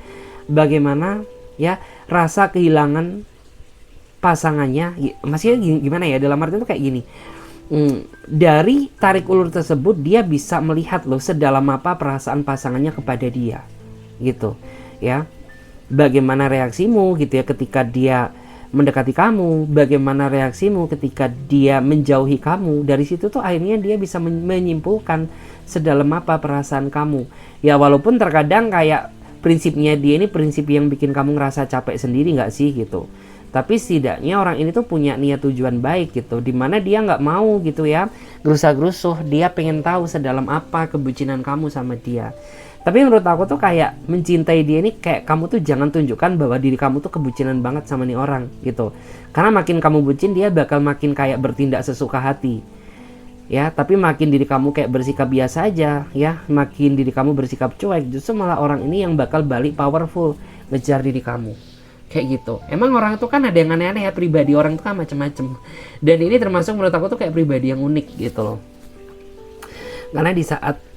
bagaimana ya rasa kehilangan pasangannya. Maksudnya gimana ya, dalam arti itu kayak gini, dari tarik ulur tersebut dia bisa melihat loh sedalam apa perasaan pasangannya kepada dia gitu ya. Bagaimana reaksimu gitu ya ketika dia mendekati kamu, bagaimana reaksimu ketika dia menjauhi kamu. Dari situ tuh akhirnya dia bisa menyimpulkan sedalam apa perasaan kamu ya. Walaupun terkadang kayak prinsipnya dia ini prinsip yang bikin kamu ngerasa capek sendiri nggak sih gitu, tapi setidaknya orang ini tuh punya niat tujuan baik gitu, dimana dia nggak mau gitu ya gerusa-gerusuh. Dia pengen tahu sedalam apa kebucinan kamu sama dia. Tapi menurut aku tuh kayak mencintai dia ini kayak kamu tuh jangan tunjukkan bahwa diri kamu tuh kebucinan banget sama nih orang gitu. Karena makin kamu bucin dia bakal makin kayak bertindak sesuka hati ya. Tapi makin diri kamu kayak bersikap biasa aja ya, makin diri kamu bersikap cuek, justru malah orang ini yang bakal balik powerful ngejar diri kamu kayak gitu. Emang orang tuh kan ada yang aneh-aneh ya, pribadi orang tuh kan macem-macem, dan ini termasuk menurut aku tuh kayak pribadi yang unik gitu loh. Karena di saat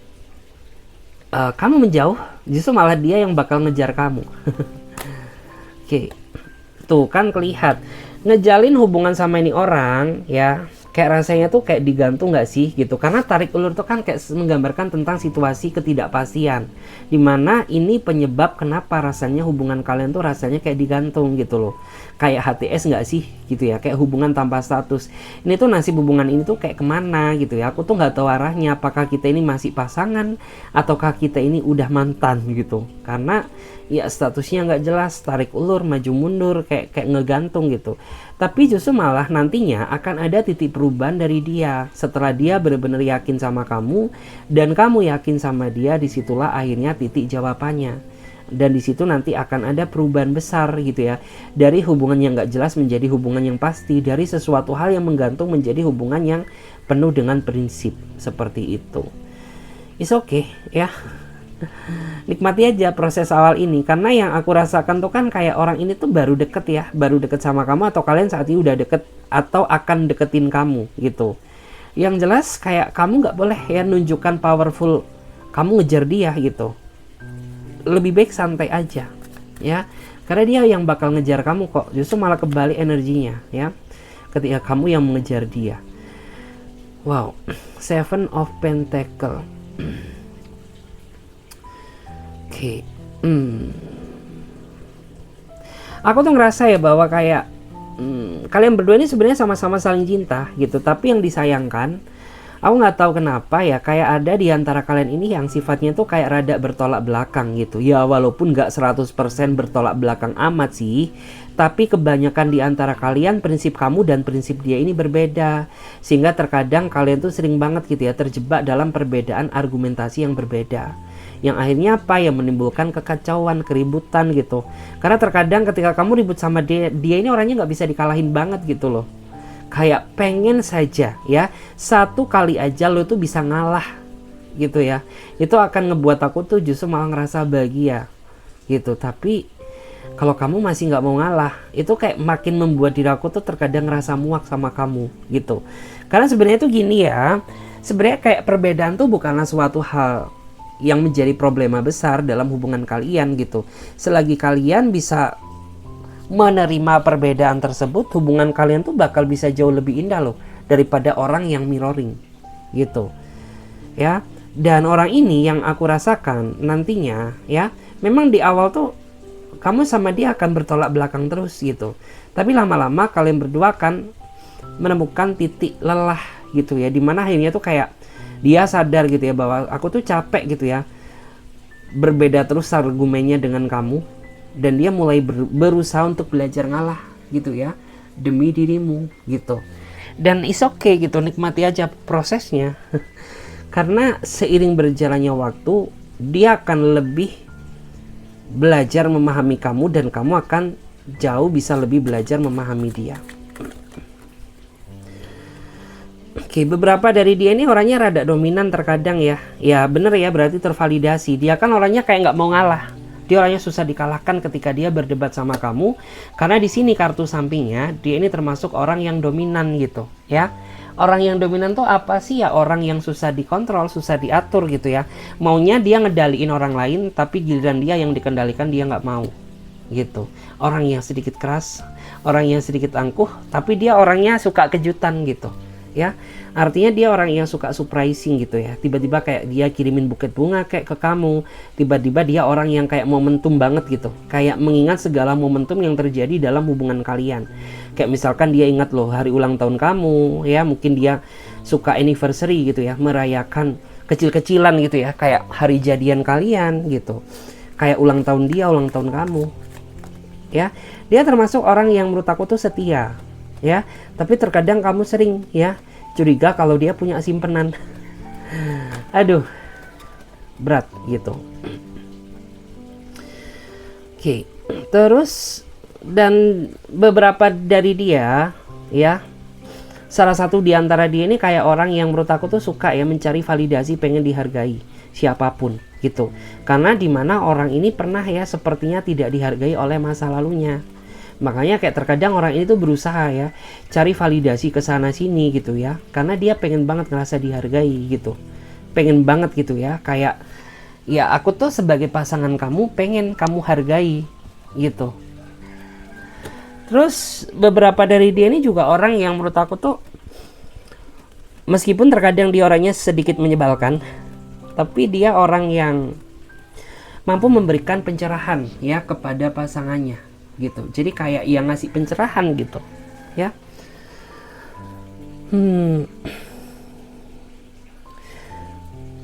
kamu menjauh, justru malah dia yang bakal ngejar kamu. Oke, tuh kan kelihat ngejalin hubungan sama ini orang ya, Kayak rasanya tuh kayak digantung nggak sih gitu. Karena tarik ulur tuh kan kayak menggambarkan tentang situasi ketidakpastian, dimana ini penyebab kenapa rasanya hubungan kalian tuh rasanya kayak digantung gitu loh. Kayak HTS nggak sih gitu ya, kayak hubungan tanpa status. Ini tuh nasib hubungan ini tuh kayak kemana gitu ya. Aku tuh nggak tahu arahnya, apakah kita ini masih pasangan ataukah kita ini udah mantan gitu. Karena ya statusnya nggak jelas, tarik ulur, maju mundur, kayak ngegantung gitu. Tapi justru malah nantinya akan ada titik perubahan dari dia setelah dia benar-benar yakin sama kamu dan kamu yakin sama dia. Disitulah akhirnya titik jawabannya, dan disitu nanti akan ada perubahan besar gitu ya, dari hubungan yang nggak jelas menjadi hubungan yang pasti, dari sesuatu hal yang menggantung menjadi hubungan yang penuh dengan prinsip. Seperti itu. It's okay ya. Nikmati aja proses awal ini, karena yang aku rasakan tuh kan kayak orang ini tuh baru deket ya, baru deket sama kamu, atau kalian saat ini udah deket atau akan deketin kamu gitu. Yang jelas kayak kamu nggak boleh ya nunjukkan powerful kamu ngejar dia gitu. Lebih baik santai aja ya, karena dia yang bakal ngejar kamu kok, justru malah kebalik energinya ya ketika kamu yang mengejar dia. Wow, Seven of Pentacle. Oke. Aku tuh ngerasa ya bahwa kayak kalian berdua ini sebenarnya sama-sama saling cinta gitu, tapi yang disayangkan, aku nggak tahu kenapa ya, kayak ada di antara kalian ini yang sifatnya tuh kayak rada bertolak belakang gitu ya. Walaupun nggak 100% bertolak belakang amat sih, tapi kebanyakan di antara kalian prinsip kamu dan prinsip dia ini berbeda, sehingga terkadang kalian tuh sering banget gitu ya terjebak dalam perbedaan argumentasi yang berbeda, yang akhirnya apa ya, menimbulkan kekacauan, keributan gitu. Karena terkadang ketika kamu ribut sama dia ini orangnya nggak bisa dikalahin banget gitu loh. Kayak pengen saja ya, satu kali aja lo tuh bisa ngalah gitu ya. Itu akan ngebuat aku tuh justru malah ngerasa bahagia gitu. Tapi kalau kamu masih nggak mau ngalah, itu kayak makin membuat diri aku tuh terkadang ngerasa muak sama kamu gitu. Karena sebenarnya tuh gini ya, sebenarnya kayak perbedaan tuh bukanlah suatu hal yang menjadi problema besar dalam hubungan kalian gitu. Selagi kalian bisa menerima perbedaan tersebut, hubungan kalian tuh bakal bisa jauh lebih indah loh daripada orang yang mirroring gitu ya. Dan orang ini yang aku rasakan nantinya ya, memang di awal tuh kamu sama dia akan bertolak belakang terus gitu, tapi lama-lama kalian berdua akan menemukan titik lelah gitu ya, dimana akhirnya tuh kayak dia sadar gitu ya bahwa aku tuh capek gitu ya berbeda terus argumennya dengan kamu, dan dia mulai berusaha untuk belajar ngalah gitu ya demi dirimu gitu. Dan is okay gitu, nikmati aja prosesnya. Karena seiring berjalannya waktu, dia akan lebih belajar memahami kamu, dan kamu akan jauh bisa lebih belajar memahami dia. Oke, beberapa dari dia ini orangnya rada dominan terkadang ya. Ya bener ya, berarti tervalidasi. Dia kan orangnya kayak nggak mau ngalah. Dia orangnya susah dikalahkan ketika dia berdebat sama kamu. Karena di sini kartu sampingnya, dia ini termasuk orang yang dominan gitu ya. Orang yang dominan tuh apa sih ya? Orang yang susah dikontrol, susah diatur gitu ya. Maunya dia ngedaliin orang lain, tapi giliran dia yang dikendalikan dia nggak mau gitu. Orang yang sedikit keras, orang yang sedikit angkuh, tapi dia orangnya suka kejutan gitu ya. Artinya dia orang yang suka surprising gitu ya. Tiba-tiba kayak dia kirimin buket bunga kayak ke kamu. Tiba-tiba dia orang yang kayak momentum banget gitu. Kayak mengingat segala momentum yang terjadi dalam hubungan kalian. Kayak misalkan dia ingat loh hari ulang tahun kamu ya. Mungkin dia suka anniversary gitu ya, merayakan kecil-kecilan gitu ya, kayak hari jadian kalian gitu. Kayak ulang tahun dia, ulang tahun kamu. Ya. Dia termasuk orang yang menurut aku tuh setia. Ya, tapi terkadang kamu sering ya curiga kalau dia punya simpenan. Aduh, berat gitu. Oke, terus dan beberapa dari dia ya, salah satu di antara dia ini kayak orang yang menurut aku tuh suka ya mencari validasi, pengen dihargai siapapun gitu. Karena dimana orang ini pernah ya sepertinya tidak dihargai oleh masa lalunya. Makanya kayak terkadang orang ini tuh berusaha ya cari validasi ke sana sini gitu ya, karena dia pengen banget ngerasa dihargai gitu, pengen banget gitu ya, kayak ya aku tuh sebagai pasangan kamu pengen kamu hargai gitu. Terus beberapa dari dia ini juga orang yang menurut aku tuh Meskipun terkadang dia orangnya sedikit menyebalkan, tapi dia orang yang mampu memberikan pencerahan ya kepada pasangannya gitu. Jadi kayak yang ngasih pencerahan gitu ya.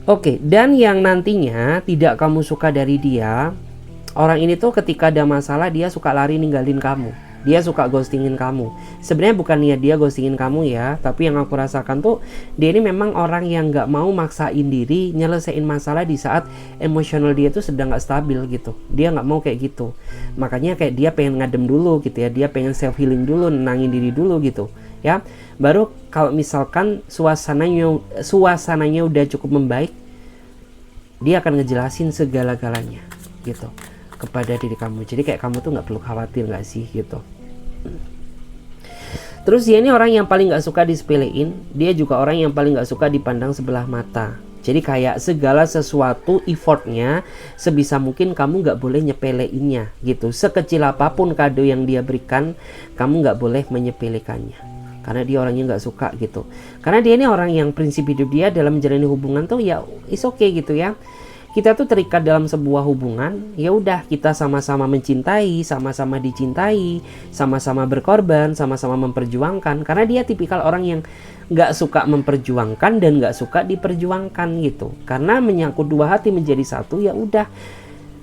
Oke, dan yang nantinya tidak kamu suka dari dia, orang ini tuh ketika ada masalah dia suka lari ninggalin kamu. Dia suka ghostingin kamu. Sebenarnya bukan niat dia ghostingin kamu ya, tapi yang aku rasakan tuh dia ini memang orang yang nggak mau maksain diri nyelesain masalah di saat emosional dia tuh sedang nggak stabil gitu. Dia nggak mau kayak gitu. Makanya kayak dia pengen ngadem dulu gitu ya. Dia pengen self healing dulu, nenangin diri dulu gitu ya. Baru kalau misalkan suasananya udah cukup membaik, dia akan ngejelasin segala-galanya gitu kepada diri kamu. Jadi kayak kamu tuh nggak perlu khawatir nggak sih gitu. Terus dia ini orang yang paling nggak suka disepelein. Dia juga orang yang paling nggak suka dipandang sebelah mata. Jadi kayak segala sesuatu effortnya sebisa mungkin kamu nggak boleh nyepeleinnya gitu. Sekecil apapun kado yang dia berikan, kamu nggak boleh menyepelekannya. Karena dia orangnya nggak suka gitu. Karena dia ini orang yang prinsip hidup dia dalam menjalani hubungan tuh ya is okay gitu ya. Kita tuh terikat dalam sebuah hubungan, ya udah kita sama-sama mencintai, sama-sama dicintai, sama-sama berkorban, sama-sama memperjuangkan. Karena dia tipikal orang yang nggak suka memperjuangkan dan nggak suka diperjuangkan gitu. Karena menyangkut dua hati menjadi satu, ya udah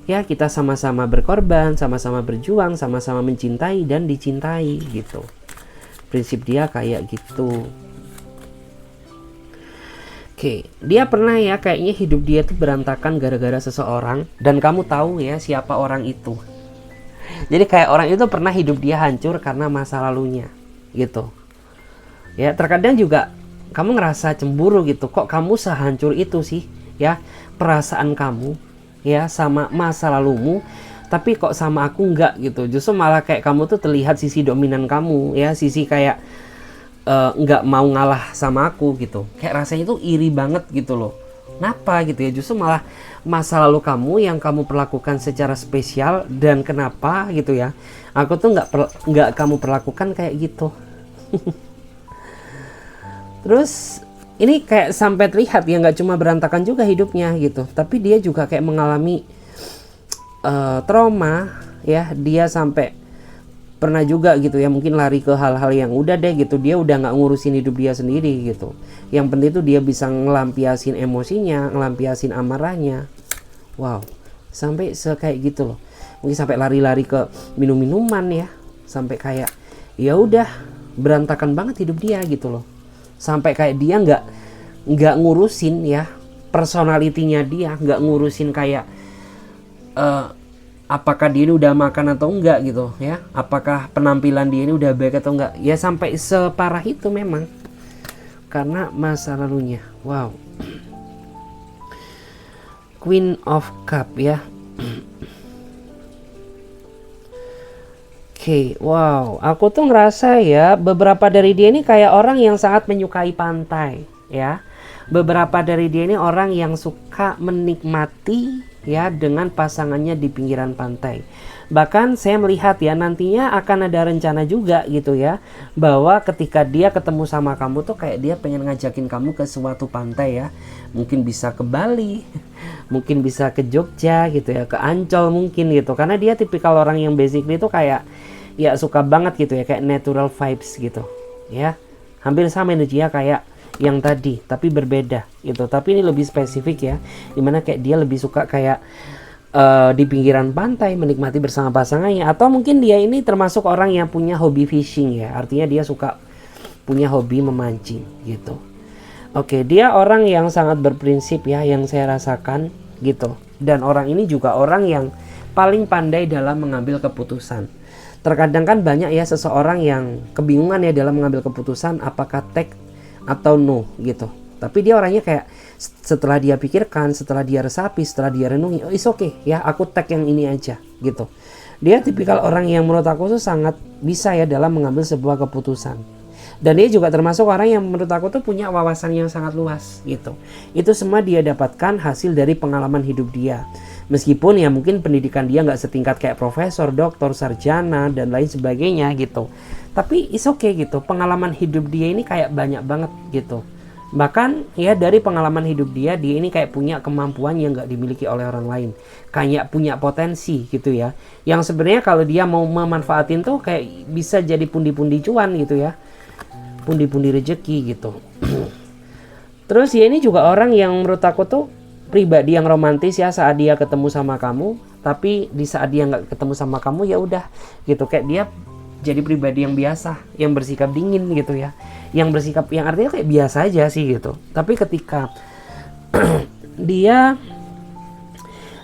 ya kita sama-sama berkorban, sama-sama berjuang, sama-sama mencintai dan dicintai gitu. Prinsip dia kayak gitu. Oke, dia pernah ya kayaknya hidup dia tuh berantakan gara-gara seseorang dan kamu tahu ya siapa orang itu. Jadi kayak orang itu pernah hidup dia hancur karena masa lalunya gitu. Ya, terkadang juga kamu ngerasa cemburu gitu. Kok kamu sehancur itu sih ya perasaan kamu ya sama masa lalumu, tapi kok sama aku enggak gitu. Justru malah kayak kamu tuh terlihat sisi dominan kamu ya, sisi kayak nggak mau ngalah sama aku gitu. Kayak rasanya tuh iri banget gitu loh. Kenapa gitu ya? Justru malah masa lalu kamu yang kamu perlakukan secara spesial, dan kenapa gitu ya? Aku tuh nggak kamu perlakukan kayak gitu. Terus ini kayak sampai terlihat ya nggak cuma berantakan juga hidupnya gitu, tapi dia juga kayak mengalami trauma ya. Dia sampai pernah juga gitu ya mungkin lari ke hal-hal yang udah deh gitu, dia udah nggak ngurusin hidup dia sendiri gitu. Yang penting tuh dia bisa ngelampiasin emosinya, ngelampiasin amarahnya. Wow, sampai kayak gitu loh. Mungkin sampai lari-lari ke minum-minuman ya, sampai kayak ya udah berantakan banget hidup dia gitu loh. Sampai kayak dia nggak ngurusin ya personalitinya, dia nggak ngurusin kayak apakah dia ini udah makan atau enggak gitu ya, apakah penampilan dia ini udah baik atau enggak ya, sampai separah itu memang karena masa lalunya. Wow. Queen of Cup ya. Oke, wow, aku tuh ngerasa ya beberapa dari dia ini kayak orang yang sangat menyukai pantai ya. Beberapa dari dia ini orang yang suka menikmati ya dengan pasangannya di pinggiran pantai. Bahkan saya melihat ya nantinya akan ada rencana juga gitu ya, bahwa ketika dia ketemu sama kamu tuh kayak dia pengen ngajakin kamu ke suatu pantai ya. Mungkin bisa ke Bali, mungkin bisa ke Jogja gitu ya, ke Ancol mungkin gitu. Karena dia tipikal orang yang basically tuh kayak ya suka banget gitu ya, kayak natural vibes gitu ya. Hampir sama energinya kayak yang tadi tapi berbeda gitu, tapi ini lebih spesifik ya, dimana kayak dia lebih suka kayak di pinggiran pantai menikmati bersama pasangannya. Atau mungkin dia ini termasuk orang yang punya hobi fishing ya, artinya dia suka punya hobi memancing gitu. Oke, dia orang yang sangat berprinsip ya yang saya rasakan gitu, dan orang ini juga orang yang paling pandai dalam mengambil keputusan. Terkadang kan banyak ya seseorang yang kebingungan ya dalam mengambil keputusan apakah take atau no gitu. Tapi dia orangnya kayak setelah dia pikirkan, setelah dia resapi, setelah dia renungi, oh it's okay ya, aku tag yang ini aja gitu. Dia tipikal orang yang menurut aku tuh sangat bisa ya dalam mengambil sebuah keputusan. Dan dia juga termasuk orang yang menurut aku tuh punya wawasan yang sangat luas gitu. Itu semua dia dapatkan hasil dari pengalaman hidup dia. Meskipun ya mungkin pendidikan dia nggak setingkat kayak profesor, doktor, sarjana dan lain sebagainya gitu. Tapi it's okay gitu. Pengalaman hidup dia ini kayak banyak banget gitu. Bahkan ya dari pengalaman hidup dia ini kayak punya kemampuan yang nggak dimiliki oleh orang lain, kayak punya potensi gitu ya, yang sebenarnya kalau dia mau memanfaatin tuh kayak bisa jadi pundi-pundi cuan gitu ya, pundi-pundi rezeki gitu. Terus ya ini juga orang yang menurut aku tuh pribadi yang romantis ya saat dia ketemu sama kamu, tapi di saat dia nggak ketemu sama kamu ya udah gitu, kayak dia jadi pribadi yang biasa, yang bersikap dingin gitu ya, yang bersikap yang artinya kayak biasa aja sih gitu. Tapi ketika dia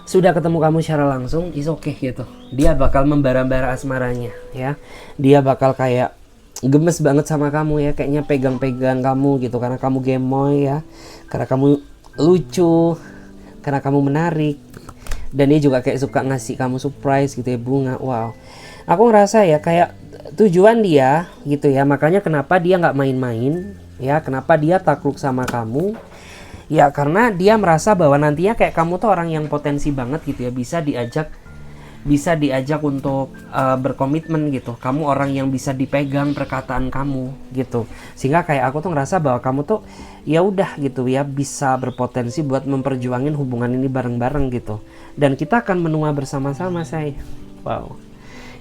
sudah ketemu kamu secara langsung, is okay gitu, dia bakal membara-bara asmaranya ya, dia bakal kayak gemes banget sama kamu ya, kayaknya pegang-pegang kamu gitu karena kamu gemoy ya, karena kamu lucu, karena kamu menarik, dan dia juga kayak suka ngasih kamu surprise gitu ya, bunga. Wow, aku ngerasa ya kayak tujuan dia gitu ya, makanya kenapa dia nggak main-main ya, kenapa dia takluk sama kamu ya, karena dia merasa bahwa nantinya kayak kamu tuh orang yang potensi banget gitu ya, bisa diajak untuk berkomitmen gitu, kamu orang yang bisa dipegang perkataan kamu gitu, sehingga kayak aku tuh ngerasa bahwa kamu tuh ya udah gitu ya, bisa berpotensi buat memperjuangin hubungan ini bareng-bareng gitu, dan kita akan menua bersama-sama say. Wow,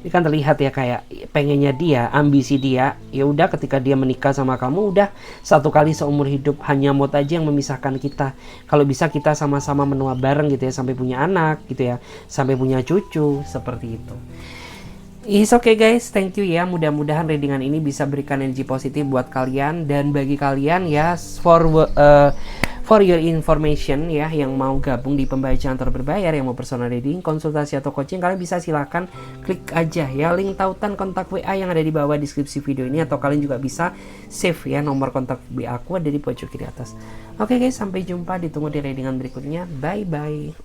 ini kan terlihat ya kayak pengennya dia, ambisi dia ya udah ketika dia menikah sama kamu udah satu kali seumur hidup, hanya maut aja yang memisahkan kita, kalau bisa kita sama-sama menua bareng gitu ya, sampai punya anak gitu ya, sampai punya cucu seperti itu. Is okay guys, thank you ya, mudah-mudahan readingan ini bisa berikan energi positif buat kalian, dan bagi kalian ya for your information ya, yang mau gabung di pembacaan berbayar, yang mau personal reading, konsultasi atau coaching, kalian bisa silakan klik aja ya link tautan kontak WA yang ada di bawah deskripsi video ini, atau kalian juga bisa save ya nomor kontak WA aku ada di pojok kiri atas. Oke guys, sampai jumpa, ditunggu di readingan berikutnya, bye bye.